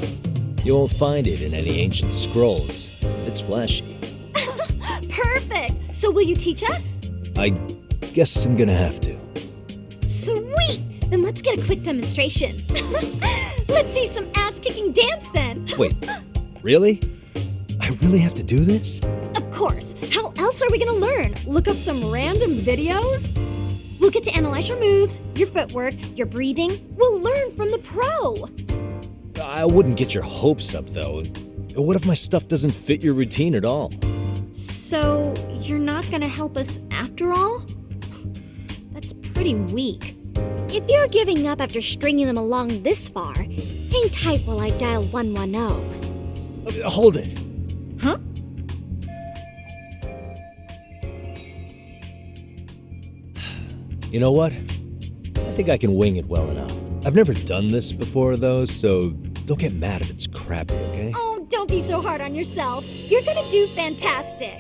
S2: You won't find it in any ancient scrolls. It's flashy.
S15: Perfect! So will you teach us?
S2: I guess I'm gonna have to.
S15: Sweet! Then let's get a quick demonstration. Let's see some ass-kicking dance then!
S2: Wait, really? I really have to do this?
S15: Of course! How else are we gonna learn? Look up some random videos? We'll get to analyze your moves, your footwork, your breathing. We'll learn from the pro!
S2: I wouldn't get your hopes up, though. What if my stuff doesn't fit your routine at all?
S15: So, you're not gonna help us after all? That's pretty weak.
S11: If you're giving up after stringing them along this far, hang tight while I dial 110.
S2: Hold it.
S15: Huh?
S2: You know what? I think I can wing it well enough. I've never done this before, though, so don't get mad if it's crappy, okay?
S15: Oh, don't be so hard on yourself. You're gonna do fantastic.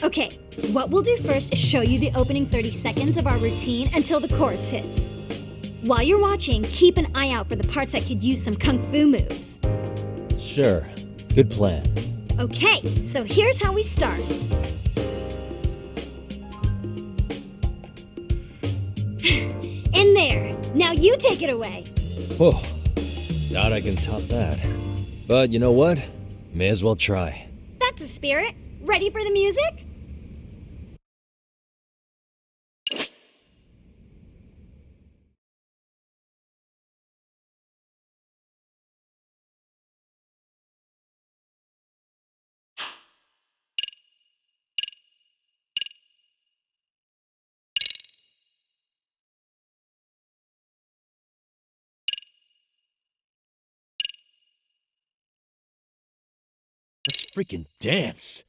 S15: Okay, what we'll do first is show you the opening 30 seconds of our routine until the chorus hits. While you're watching, keep an eye out for the parts that could use some kung fu moves.
S2: Sure. Good plan.
S15: Okay, so here's how we start. In there. Now you take it away.
S2: Whoa. Doubt I can top that. But you know what? May as well try.
S15: That's a spirit. Ready for the music?
S2: Let's freaking dance.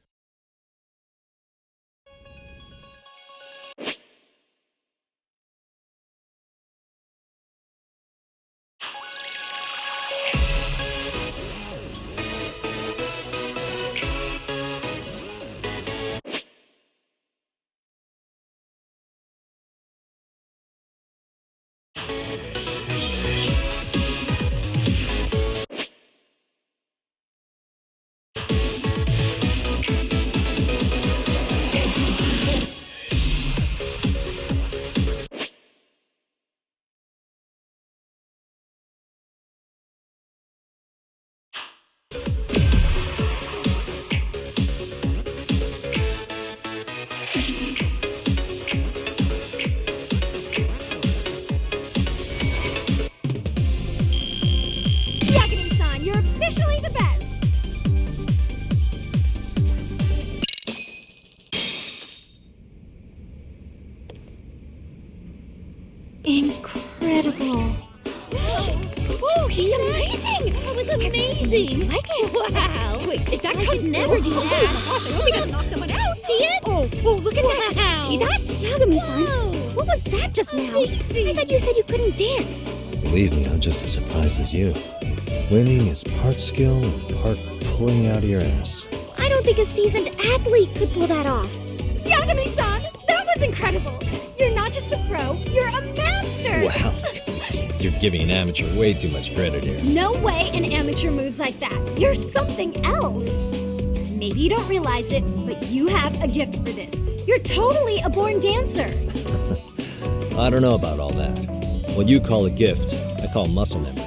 S11: incredible. Whoa, he's amazing! That was amazing! Like it? Wow! Wait, is that could never do that? Oh my gosh, I hope he doesn't knock someone out! See it? Oh, look at that! Did you see that? Yagami-san, what was that just now? I thought you said you couldn't dance.
S2: Believe me, I'm just as surprised as you. Winning is part skill and part pulling out of your ass.
S11: I don't think a seasoned athlete could pull that off. Yagami-san, that was incredible! You're not just a pro, you're a master!
S2: Wow. You're giving an amateur way too much credit here.
S11: No way an amateur moves like that. You're something else. Maybe you don't realize it, but you have a gift for this. You're totally a born dancer.
S2: I don't know about all that. What you call a gift, I call muscle memory.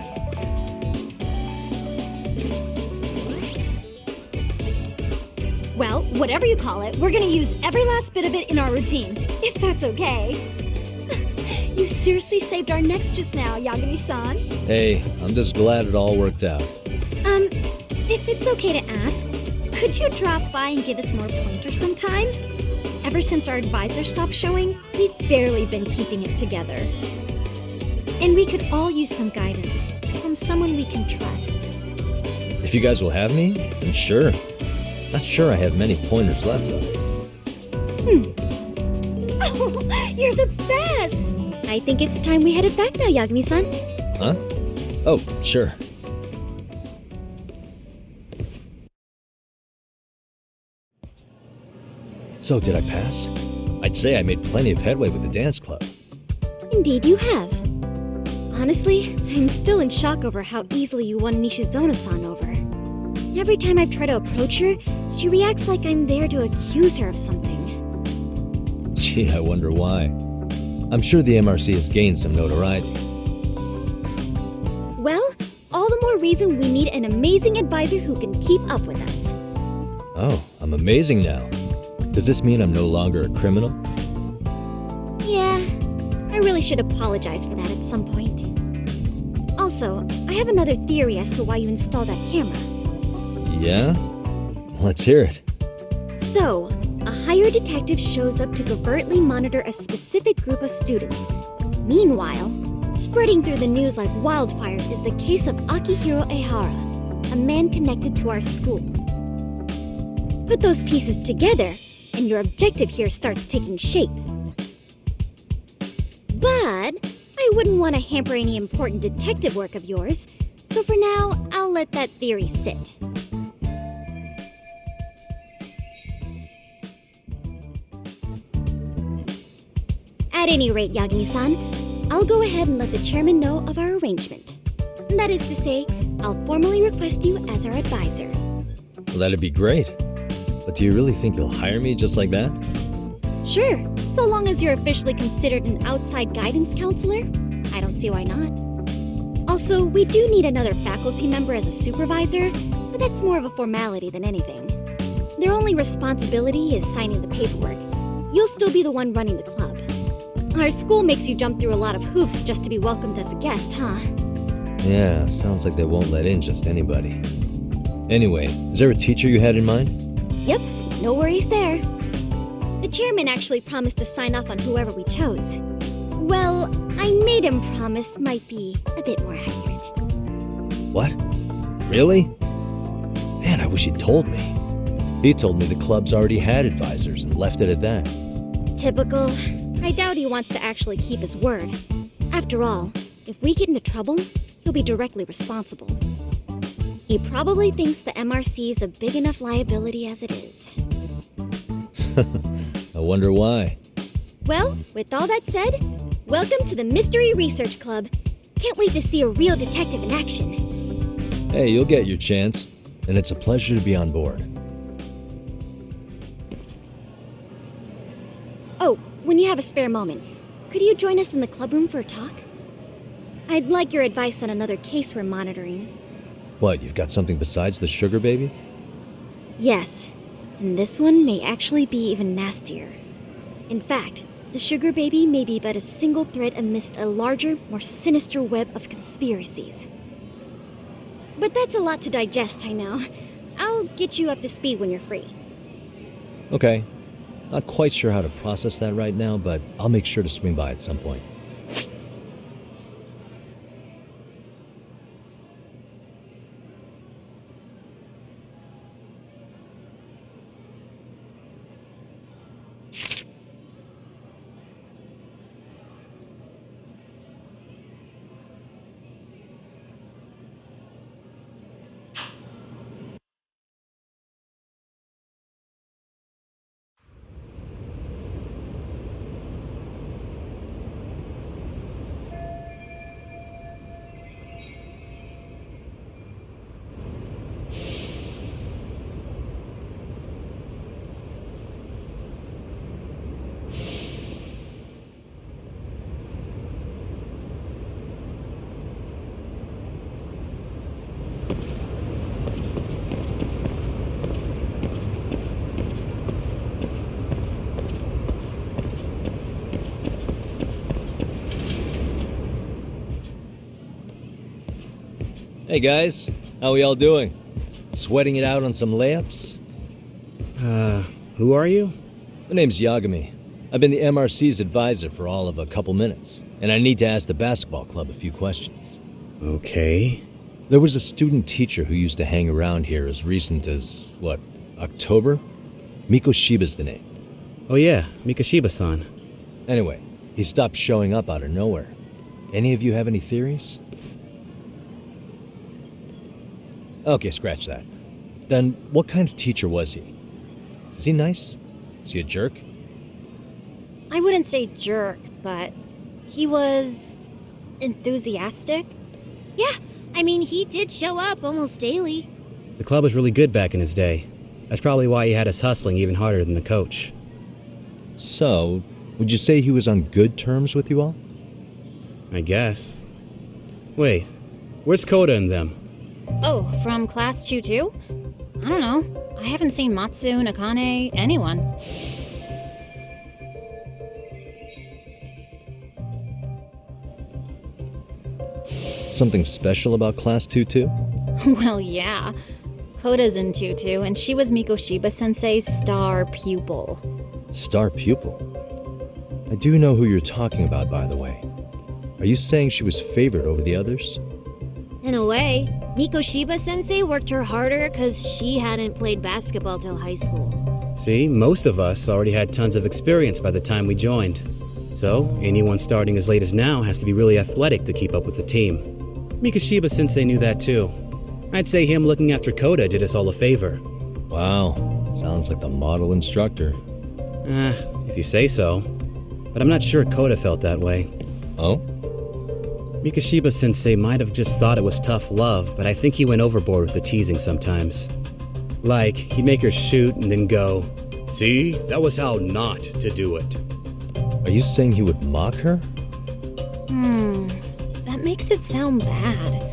S11: Well, whatever you call it, we're gonna use every last bit of it in our routine, if that's okay. You seriously saved our necks just now, Yagami-san.
S2: Hey, I'm just glad it all worked out.
S11: If it's okay to ask, could you drop by and give us more pointers sometime? Ever since our advisor stopped showing, we've barely been keeping it together. And we could all use some guidance from someone we can trust.
S2: If you guys will have me, then sure. Not sure I have many pointers left, though.
S11: Oh, you're the best! I think it's time we headed back now, Yagami-san.
S2: Huh? Oh, sure. So, did I pass? I'd say I made plenty of headway with the dance club.
S11: Indeed you have. Honestly, I'm still in shock over how easily you won Nishizono-san over. Every time I try to approach her, she reacts like I'm there to accuse her of something.
S2: Gee, I wonder why. I'm sure the MRC has gained some notoriety.
S11: Well, all the more reason we need an amazing advisor who can keep up with us.
S2: Oh, I'm amazing now. Does this mean I'm no longer a criminal?
S11: Yeah, I really should apologize for that at some point. Also, I have another theory as to why you installed that camera.
S2: Yeah? Let's hear it.
S11: So, a hired detective shows up to covertly monitor a specific group of students. Meanwhile, spreading through the news like wildfire is the case of Akihiro Ehara, a man connected to our school. Put those pieces together, and your objective here starts taking shape. But I wouldn't want to hamper any important detective work of yours, so for now, I'll let that theory sit. At any rate, Yagami-san, I'll go ahead and let the chairman know of our arrangement. That is to say, I'll formally request you as our advisor.
S2: Well, that'd be great. But do you really think you'll hire me just like that?
S11: Sure, so long as you're officially considered an outside guidance counselor. I don't see why not. Also, we do need another faculty member as a supervisor, but that's more of a formality than anything. Their only responsibility is signing the paperwork. You'll still be the one running the club. Our school makes you jump through a lot of hoops just to be welcomed as a guest, huh?
S2: Yeah, sounds like they won't let in just anybody. Anyway, is there a teacher you had in mind?
S11: Yep, no worries there. The chairman actually promised to sign off on whoever we chose. Well, I made him promise might be a bit more accurate.
S2: What? Really? Man, I wish he'd told me. He told me the club's already had advisors and left it at that.
S11: Typical. I doubt he wants to actually keep his word. After all, if we get into trouble, he'll be directly responsible. He probably thinks the MRC is a big enough liability as it is.
S2: I wonder why.
S11: Well, with all that said, welcome to the Mystery Research Club. Can't wait to see a real detective in action.
S2: Hey, you'll get your chance, and it's a pleasure to be on board.
S11: Oh, when you have a spare moment, could you join us in the clubroom for a talk? I'd like your advice on another case we're monitoring.
S2: What, you've got something besides the sugar baby?
S11: Yes, and this one may actually be even nastier. In fact, the sugar baby may be but a single thread amidst a larger, more sinister web of conspiracies. But that's a lot to digest, I know. I'll get you up to speed when you're free.
S2: Okay. Not quite sure how to process that right now, but I'll make sure to swing by at some point. Hey guys, how we all doing? Sweating it out on some layups?
S16: Who are you?
S2: My name's Yagami. I've been the MRC's advisor for all of a couple minutes, and I need to ask the basketball club a few questions.
S16: Okay.
S2: There was a student teacher who used to hang around here as recent as, October? Mikoshiba's the name.
S16: Oh yeah, Mikoshiba-san.
S2: Anyway, he stopped showing up out of nowhere. Any of you have any theories? Okay, scratch that. Then, what kind of teacher was he? Is he nice? Is he a jerk?
S15: I wouldn't say jerk, but he was enthusiastic. Yeah, I mean, he did show up almost daily.
S16: The club was really good back in his day. That's probably why he had us hustling even harder than the coach.
S2: So, would you say he was on good terms with you all?
S16: I guess. Wait, where's Koda and them?
S15: Oh, from class 2-2? I don't know. I haven't seen Matsu, Nakane, anyone.
S2: Something special about Class 2-2?
S15: Well, yeah. Koda's in 2-2, and she was Mikoshiba-sensei's star pupil.
S2: Star pupil? I do know who you're talking about, by the way. Are you saying she was favored over the others?
S11: In a way, Mikoshiba-sensei worked her harder because she hadn't played basketball till high school.
S16: See, most of us already had tons of experience by the time we joined. So, anyone starting as late as now has to be really athletic to keep up with the team. Mikoshiba-sensei knew that too. I'd say him looking after Koda did us all a favor.
S2: Wow, sounds like the model instructor.
S16: If you say so. But I'm not sure Koda felt that way.
S2: Oh?
S16: Mikoshiba-sensei might have just thought it was tough love, but I think he went overboard with the teasing sometimes. Like, he'd make her shoot and then go, "See, that was how not to do it."
S2: Are you saying he would mock her?
S15: That makes it sound bad.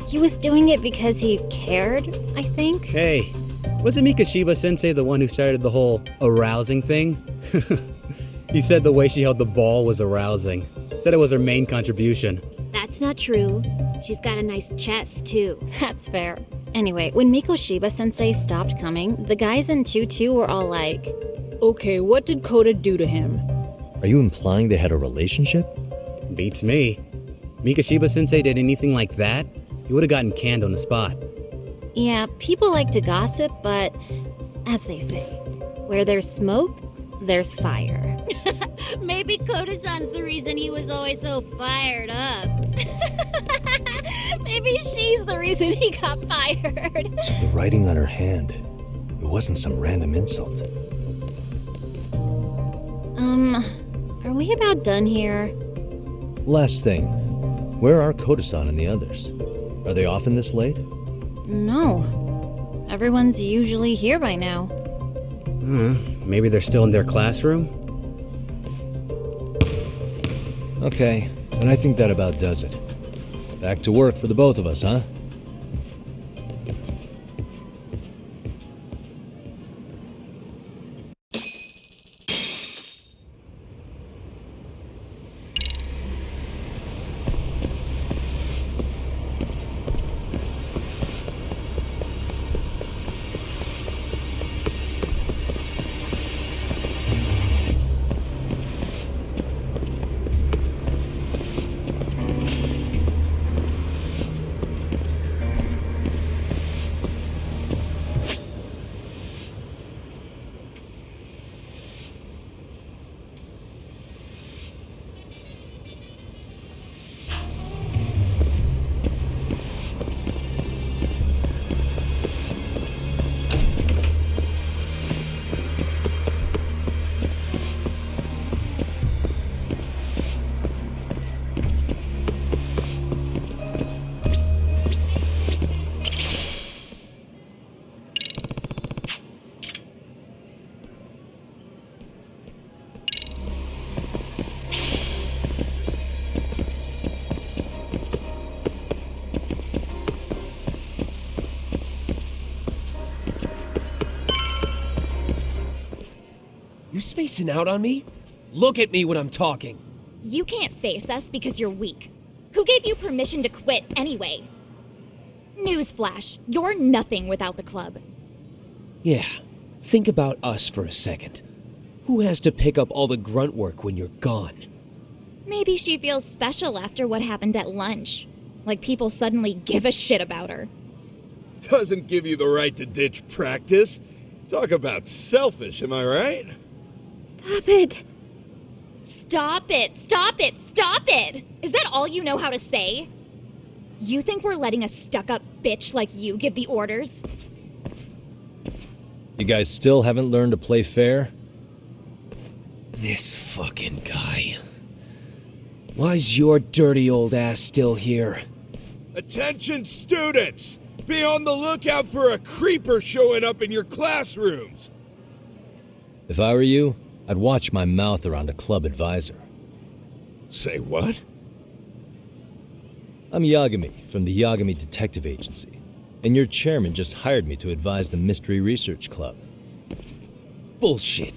S15: He was doing it because he cared, I think.
S16: Hey, wasn't Mikoshiba-sensei the one who started the whole arousing thing? He said the way she held the ball was arousing. Said it was her main contribution.
S11: That's not true. She's got a nice chest, too.
S15: That's fair. Anyway, when Mikoshiba-sensei stopped coming, the guys in 2-2 were all like,
S17: "Okay, what did Koda do to him?"
S2: Are you implying they had a relationship?
S16: Beats me. Mikoshiba-sensei did anything like that, he would have gotten canned on the spot.
S15: Yeah, people like to gossip, but as they say, where there's smoke, there's fire.
S11: Maybe Koda-san's the reason he was always so fired up.
S15: Maybe she's the reason he got fired.
S2: So the writing on her hand, it wasn't some random insult.
S15: Are we about done here?
S2: Last thing, where are Koda-san and the others? Are they often this late?
S15: No. Everyone's usually here by now.
S16: Maybe they're still in their classroom?
S2: Okay, and I think that about does it. Back to work for the both of us, huh?
S7: You spacing out on me? Look at me when I'm talking.
S11: You can't face us because you're weak. Who gave you permission to quit anyway? Newsflash, you're nothing without the club.
S7: Yeah, think about us for a second. Who has to pick up all the grunt work when you're gone?
S11: Maybe she feels special after what happened at lunch. Like people suddenly give a shit about her.
S12: Doesn't give you the right to ditch practice. Talk about selfish, am I right?
S11: Stop it. Stop it, stop it, stop it! Is that all you know how to say? You think we're letting a stuck-up bitch like you give the orders?
S2: You guys still haven't learned to play fair?
S7: This fucking guy. Why's your dirty old ass still here?
S12: Attention students! Be on the lookout for a creeper showing up in your classrooms!
S2: If I were you, I'd watch my mouth around a club advisor.
S12: Say what?
S2: I'm Yagami from the Yagami Detective Agency, and your chairman just hired me to advise the Mystery Research Club.
S7: Bullshit.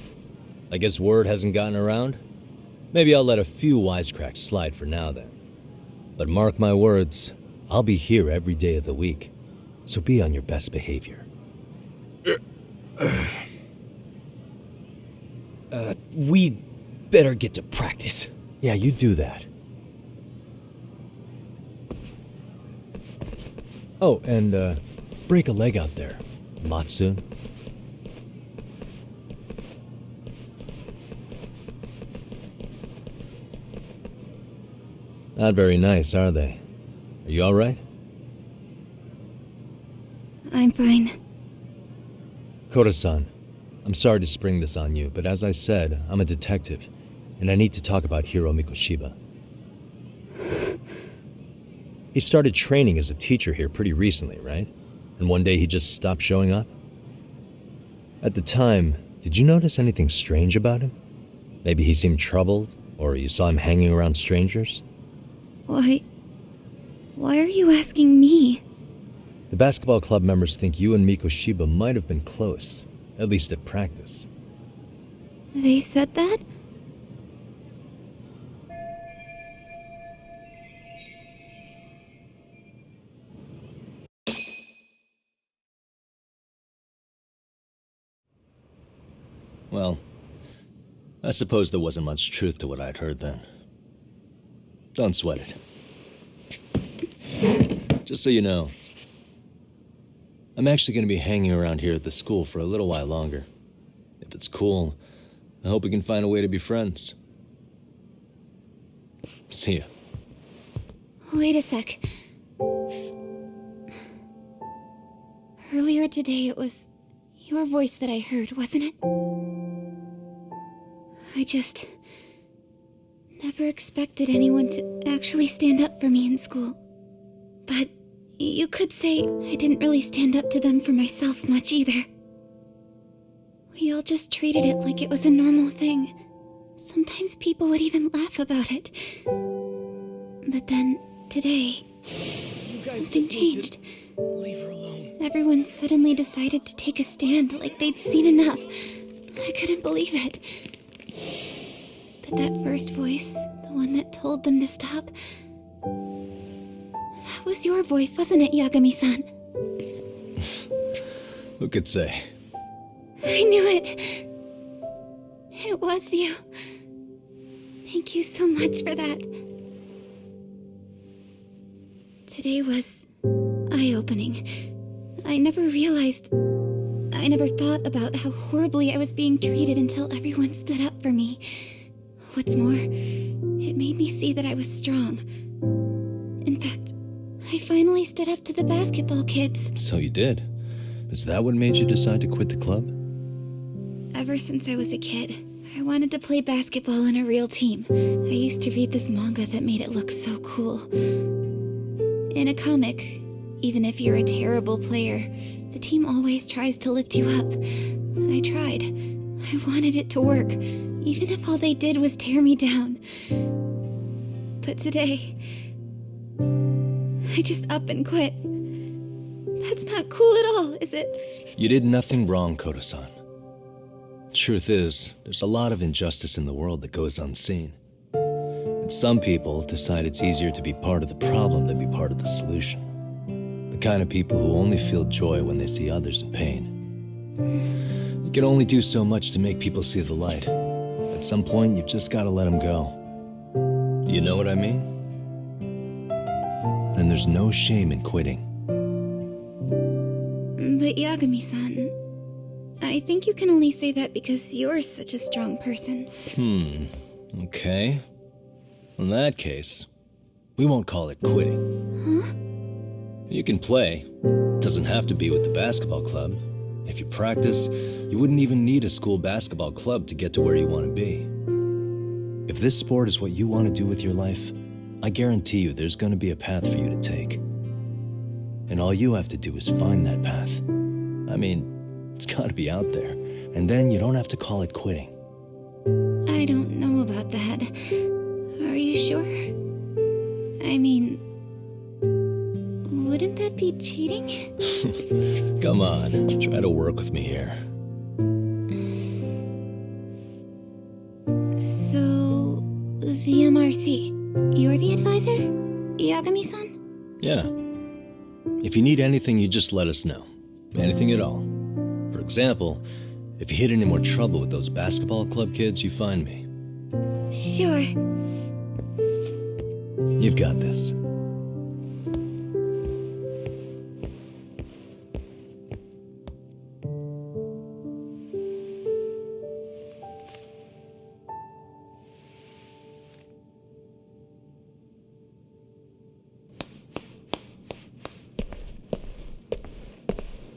S2: I guess word hasn't gotten around? Maybe I'll let a few wisecracks slide for now then. But mark my words, I'll be here every day of the week, so be on your best behavior.
S7: We'd better get to practice.
S2: Yeah, you do that. Oh, and, break a leg out there, Matsun. Not very nice, are they? Are you alright?
S13: I'm fine.
S2: Koda-san, I'm sorry to spring this on you, but as I said, I'm a detective, and I need to talk about Hiro Mikoshiba. He started training as a teacher here pretty recently, right? And one day he just stopped showing up? At the time, did you notice anything strange about him? Maybe he seemed troubled, or you saw him hanging around strangers?
S13: Why are you asking me?
S2: The basketball club members think you and Mikoshiba might have been close, at least at practice.
S13: They said that?
S2: Well, I suppose there wasn't much truth to what I'd heard then. Don't sweat it. Just so you know, I'm actually going to be hanging around here at the school for a little while longer. If it's cool, I hope we can find a way to be friends. See ya.
S13: Wait a sec. Earlier today it was your voice that I heard, wasn't it? I just never expected anyone to actually stand up for me in school. But you could say I didn't really stand up to them for myself much either. We all just treated it like it was a normal thing. Sometimes people would even laugh about it. But then, today, something changed.
S7: Leave her alone.
S13: Everyone suddenly decided to take a stand like they'd seen enough. I couldn't believe it. But that first voice, the one that told them to stop, that was your voice, wasn't it, Yagami-san?
S2: Who could say?
S13: I knew it. It was you. Thank you so much for that. Today was eye-opening. I never thought about how horribly I was being treated until everyone stood up for me. What's more, it made me see that I was strong. In fact, I finally stood up to the basketball kids.
S2: So you did? Is that what made you decide to quit the club?
S13: Ever since I was a kid, I wanted to play basketball in a real team. I used to read this manga that made it look so cool. In a comic, even if you're a terrible player, the team always tries to lift you up. I tried. I wanted it to work, even if all they did was tear me down. But today, I just up and quit. That's not cool at all, is it?
S2: You did nothing wrong, Koda-san. Truth is, there's a lot of injustice in the world that goes unseen. And some people decide it's easier to be part of the problem than be part of the solution. The kind of people who only feel joy when they see others in pain. You can only do so much to make people see the light. At some point, you've just got to let them go. You know what I mean? Then there's no shame in quitting.
S13: But Yagami-san, I think you can only say that because you're such a strong person.
S2: Okay. In that case, we won't call it quitting.
S13: Huh?
S2: You can play. Doesn't have to be with the basketball club. If you practice, you wouldn't even need a school basketball club to get to where you want to be. If this sport is what you want to do with your life, I guarantee you there's going to be a path for you to take. And all you have to do is find that path. I mean, it's got to be out there. And then you don't have to call it quitting.
S13: I don't know about that. Are you sure? I mean, wouldn't that be cheating?
S2: Come on, try to work with me here.
S13: So, the MRC, you're the advisor? Yagami-san?
S2: Yeah. If you need anything, you just let us know. Anything at all. For example, if you hit any more trouble with those basketball club kids, you find me.
S13: Sure.
S2: You've got this.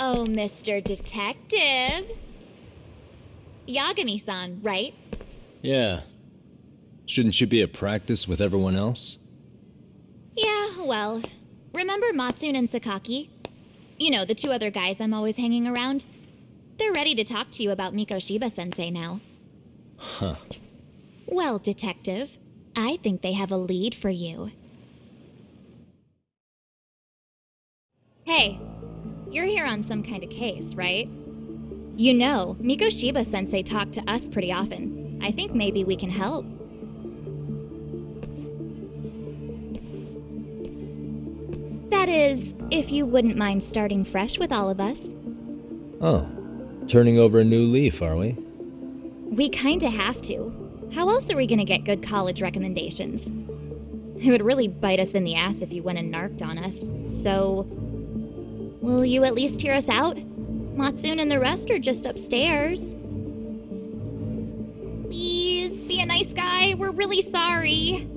S11: Oh, Mr. Detective. Yagami-san, right?
S2: Yeah. Shouldn't you be at practice with everyone else?
S11: Yeah, well, remember Matsune and Sakaki? You know, the two other guys I'm always hanging around? They're ready to talk to you about Mikoshiba-sensei now.
S2: Huh.
S11: Well, Detective, I think they have a lead for you. Hey, you're here on some kind of case, right? You know, Mikoshiba-sensei talked to us pretty often. I think maybe we can help. That is, if you wouldn't mind starting fresh with all of us.
S2: Oh, turning over a new leaf, are we?
S11: We kinda have to. How else are we gonna get good college recommendations? It would really bite us in the ass if you went and narked on us, so... Will you at least hear us out? Matsune and the rest are just upstairs. Please, be a nice guy. We're really sorry.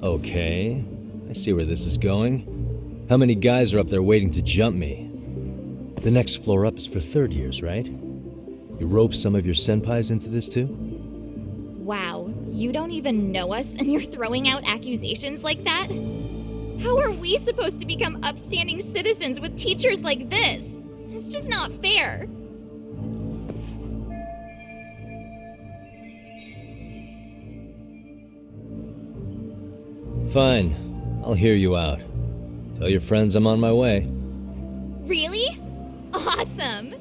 S2: Okay, I see where this is going. How many guys are up there waiting to jump me? The next floor up is for third years, right? You rope some of your senpais into this too?
S11: Wow, you don't even know us and you're throwing out accusations like that? How are we supposed to become upstanding citizens with teachers like this? It's just not fair.
S2: Fine, I'll hear you out. Tell your friends I'm on my way.
S11: Really? Awesome!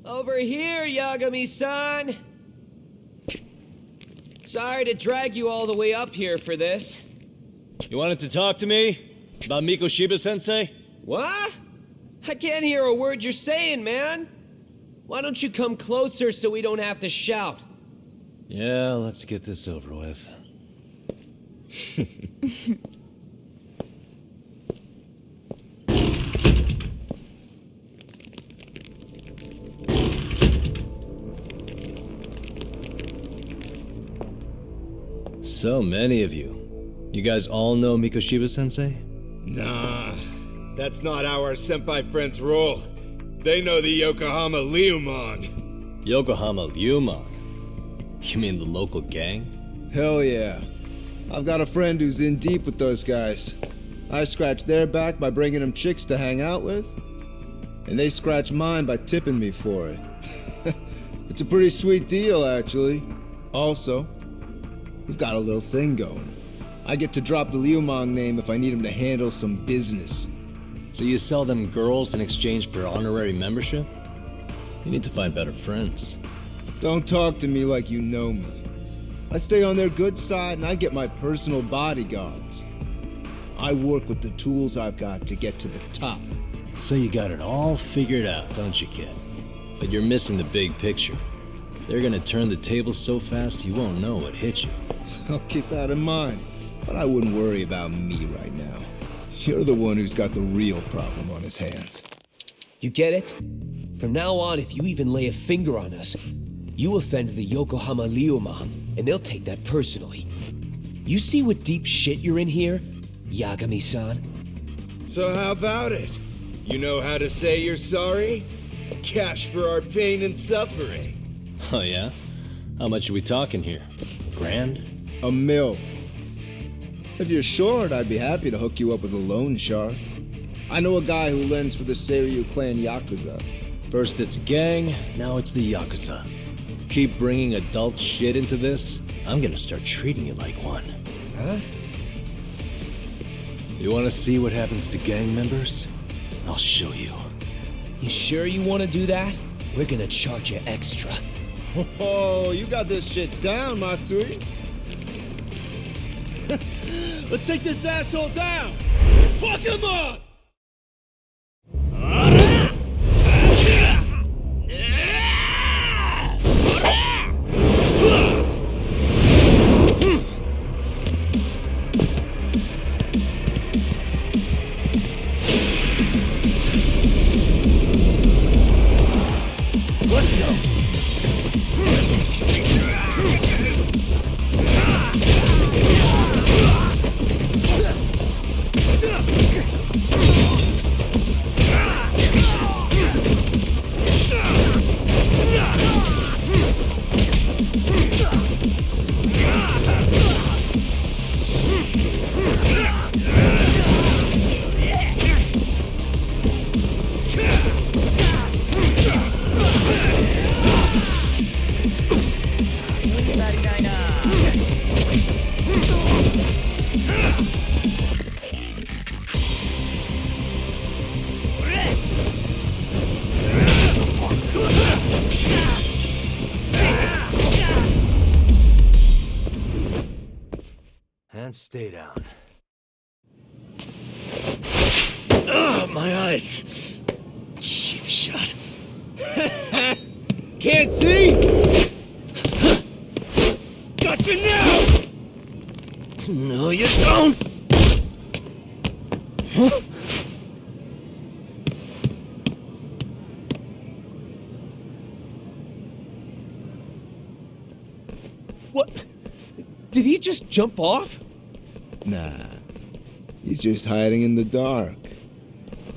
S18: Over here, Yagami-san! Sorry to drag you all the way up here for this.
S2: You wanted to talk to me? About Mikoshiba-sensei?
S18: What? I can't hear a word you're saying, man! Why don't you come closer so we don't have to shout?
S2: Yeah, let's get this over with. So many of you. You guys all know Mikoshiba-sensei?
S12: Nah, that's not how our senpai friends roll. They know the Yokohama Lienhua.
S2: Yokohama Lienhua? You mean the local gang?
S19: Hell yeah. I've got a friend who's in deep with those guys. I scratch their back by bringing them chicks to hang out with, and they scratch mine by tipping me for it. It's a pretty sweet deal, actually. Also, we've got a little thing going. I get to drop the Liumang name if I need him to handle some business.
S2: So you sell them girls in exchange for honorary membership? You need to find better friends.
S19: Don't talk to me like you know me. I stay on their good side and I get my personal bodyguards. I work with the tools I've got to get to the top.
S2: So you got it all figured out, don't you, kid? But you're missing the big picture. They're gonna turn the tables so fast you won't know what hit you.
S19: I'll keep that in mind. But I wouldn't worry about me right now. You're the one who's got the real problem on his hands.
S18: You get it? From now on, if you even lay a finger on us, you offend the Yokohama Liumang, and they'll take that personally. You see what deep shit you're in here, Yagami-san?
S12: So how about it? You know how to say you're sorry? Cash for our pain and suffering.
S2: Oh yeah? How much are we talking here? $1,000?
S19: $1 million. If you're short, I'd be happy to hook you up with a loan shark. I know a guy who lends for the Seiryu clan Yakuza.
S2: First it's a gang, now it's the Yakuza. Keep bringing adult shit into this, I'm gonna start treating you like one.
S18: Huh?
S2: You wanna see what happens to gang members? I'll show you.
S18: You sure you want to do that? We're gonna charge you extra.
S19: Oh, you got this shit down, Matsui. Let's take this asshole down! Fuck him up!
S18: Let's go!
S2: And stay down. Ugh, my eyes. Cheap shot.
S12: Can't see? Got you now!
S2: No, you don't! Huh?
S18: What? Did he just jump off?
S19: Nah, he's just hiding in the dark.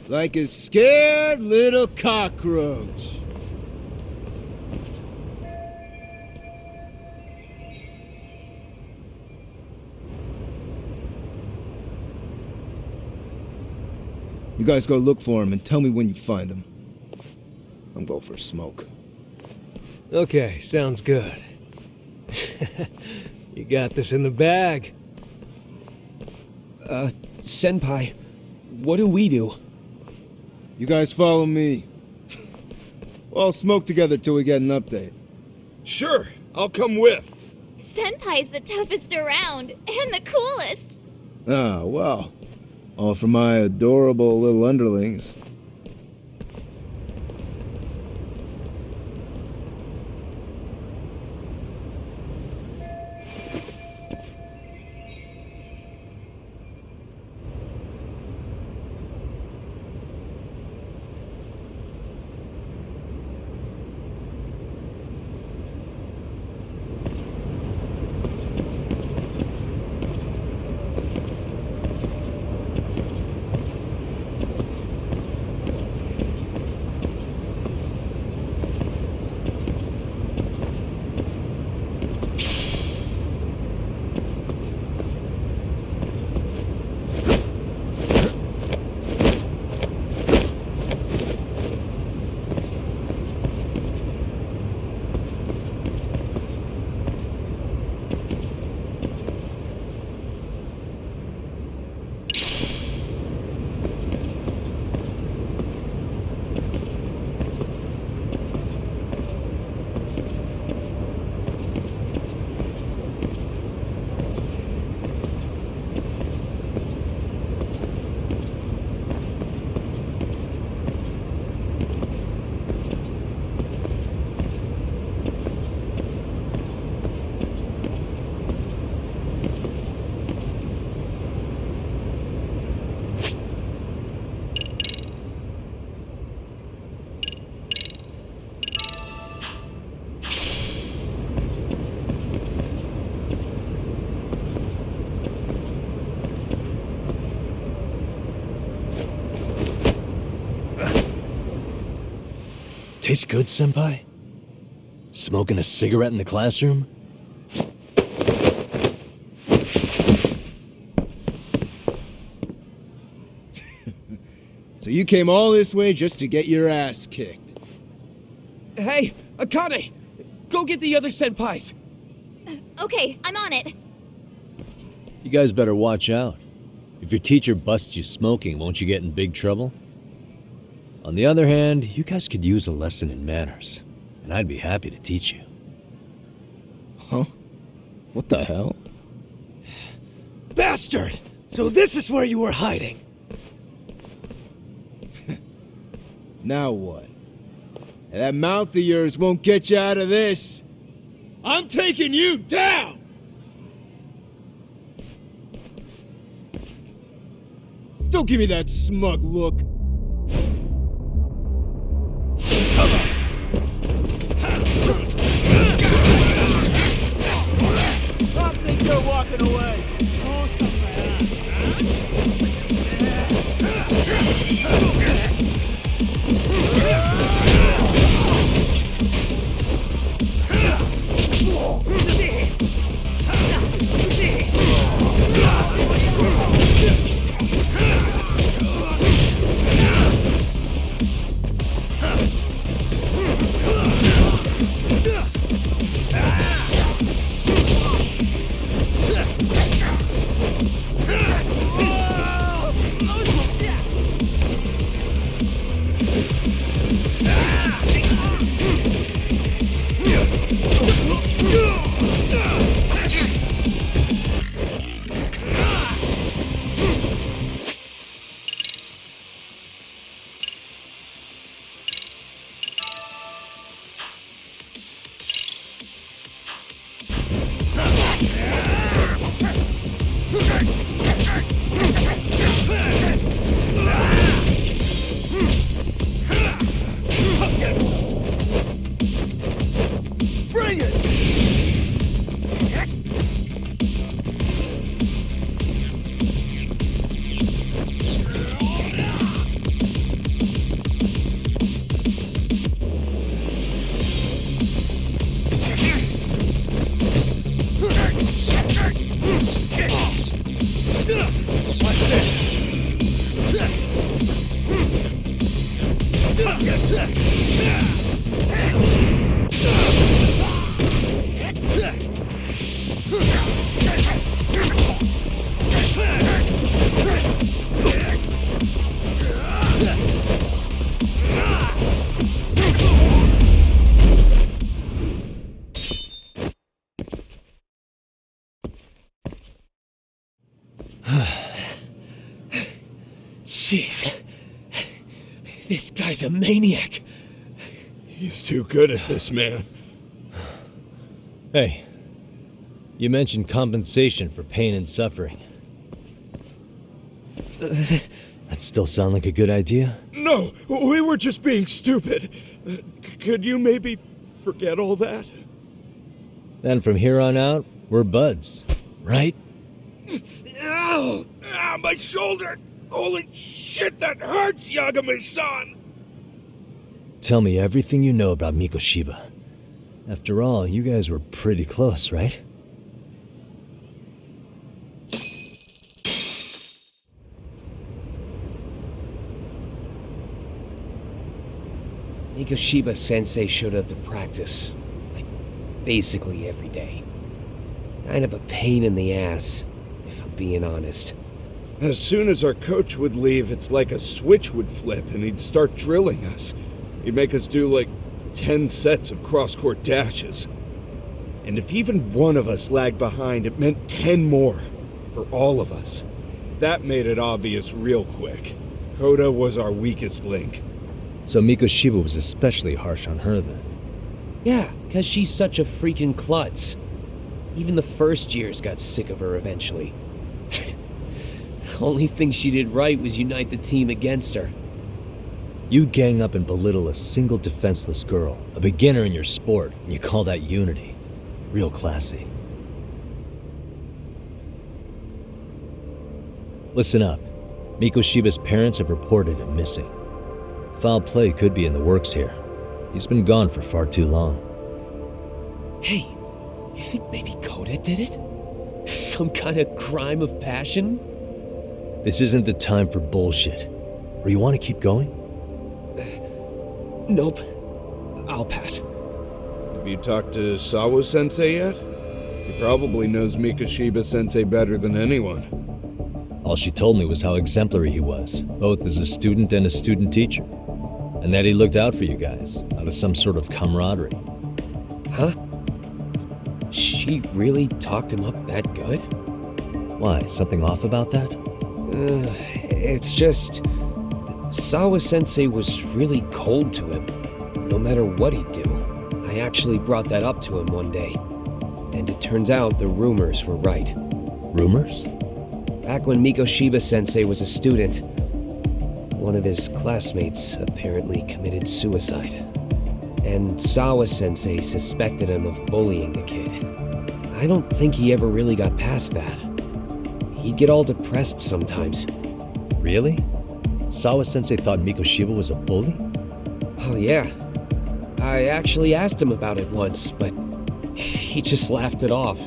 S19: Like a scared little cockroach. You guys go look for him and tell me when you find him. I'm going for a smoke.
S20: Okay, sounds good. You got this in the bag.
S18: Senpai, what do we do?
S19: You guys follow me. We'll all smoke together till we get an update.
S12: Sure, I'll come with.
S11: Senpai's the toughest around, and the coolest.
S19: Ah, well. All for my adorable little underlings.
S2: Tastes good, Senpai? Smoking a cigarette in the classroom?
S19: So you came all this way just to get your ass kicked?
S14: Hey, Akane! Go get the other senpais!
S11: Okay, I'm on it.
S2: You guys better watch out. If your teacher busts you smoking, won't you get in big trouble? On the other hand, you guys could use a lesson in manners, and I'd be happy to teach you.
S19: Huh? What the hell?
S20: Bastard! So this is where you were hiding.
S19: Now what? That mouth of yours won't get you out of this. I'm taking you down! Don't give me that smug look.
S12: I think you're walking away.
S7: Jeez. This guy's a maniac.
S12: He's too good at this, man.
S2: Hey, you mentioned compensation for pain and suffering. That still sound like a good idea?
S12: No, we were just being stupid. Could you maybe forget all that?
S2: Then from here on out, we're buds, right?
S12: Ow! Ah, my shoulder! Holy shit, that hurts, Yagami-san!
S2: Tell me everything you know about Mikoshiba. After all, you guys were pretty close, right?
S18: Mikoshiba Sensei showed up to practice, like, basically every day. Kind of a pain in the ass, if I'm being honest.
S12: As soon as our coach would leave, it's like a switch would flip and he'd start drilling us. He'd make us do like 10 sets of cross-court dashes. And if even one of us lagged behind, it meant 10 more for all of us. That made it obvious real quick. Koda was our weakest link.
S2: So Mikoshiba was especially harsh on her then?
S18: Yeah, because she's such a freaking klutz. Even the first years got sick of her eventually. Only thing she did right was unite the team against her.
S2: You gang up and belittle a single defenseless girl, a beginner in your sport, and you call that unity. Real classy. Listen up. Mikoshiba's parents have reported him missing. Foul play could be in the works here. He's been gone for far too long.
S18: Hey, you think maybe Kota did it? Some kind of crime of passion?
S2: This isn't the time for bullshit. Or you want to keep going?
S18: Nope. I'll pass.
S12: Have you talked to Sawa-sensei yet? He probably knows Mikoshiba-sensei better than anyone.
S2: All she told me was how exemplary he was, both as a student and a student teacher. And that he looked out for you guys, out of some sort of camaraderie.
S18: Huh? She really talked him up that good?
S2: Why, something off about that?
S18: It's just... Sawa-sensei was really cold to him, no matter what he'd do. I actually brought that up to him one day. And it turns out the rumors were right.
S2: Rumors?
S18: Back when Mikoshiba-sensei was a student, one of his classmates apparently committed suicide. And Sawa-sensei suspected him of bullying the kid. I don't think he ever really got past that. He'd get all depressed sometimes.
S2: Really? Sawa-sensei thought Mikoshiba was a bully?
S18: Oh yeah. I actually asked him about it once, but he just laughed it off.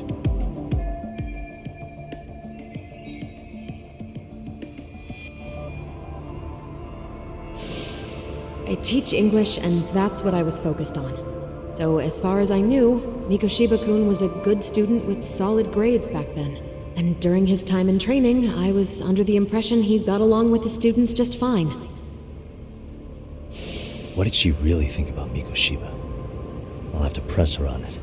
S10: I teach English, and that's what I was focused on. So as far as I knew, Mikoshiba-kun was a good student with solid grades back then. And during his time in training, I was under the impression he got along with the students just fine.
S2: What did she really think about Mikoshiba? I'll have to press her on it.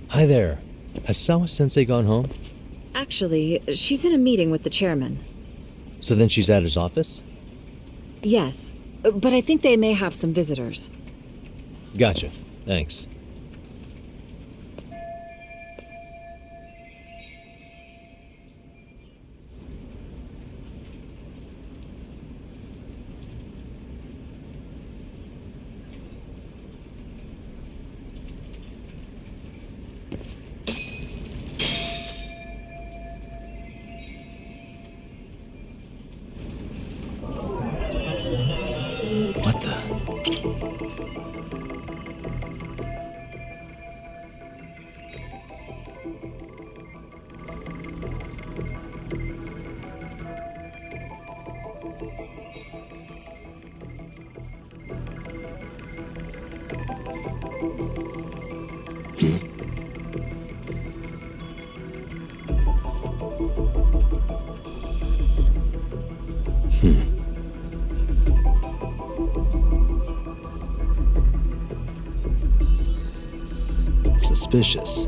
S2: Hi there. Has Sawa-sensei gone home?
S9: Actually, she's in a meeting with the chairman.
S2: So then she's at his office?
S9: Yes, but I think they may have some visitors.
S2: Gotcha. Thanks.
S18: What the...
S2: Suspicious.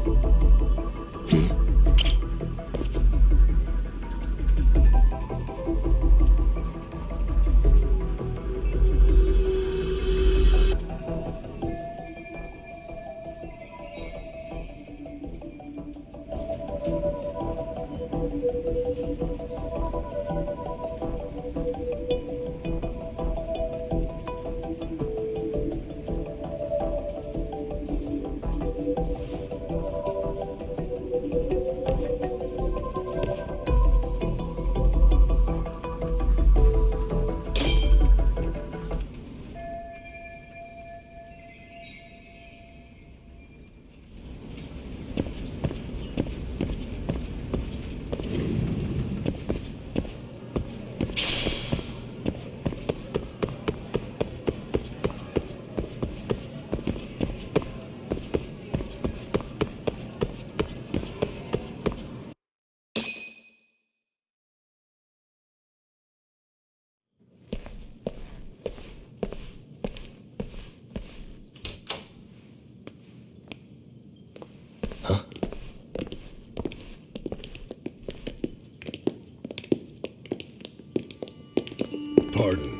S1: pardon.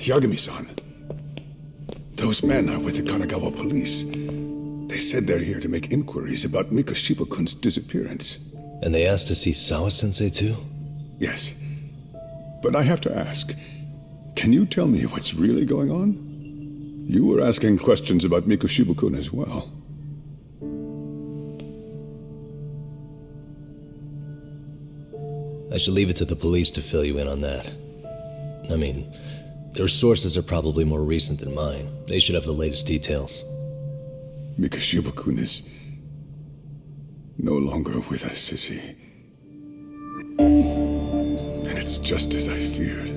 S5: Yagami-san. Those men are with the Kanagawa police. They said they're here to make inquiries about Mikoshiba-kun's disappearance.
S2: And they asked to see Sawa-sensei too?
S5: Yes. But I have to ask, can you tell me what's really going on? You were asking questions about Mikoshiba-kun as well.
S2: I should leave it to the police to fill you in on that. I mean, their sources are probably more recent than mine. They should have the latest details.
S5: Mikoshiba-kun is no longer with us, is he? And it's just as I feared.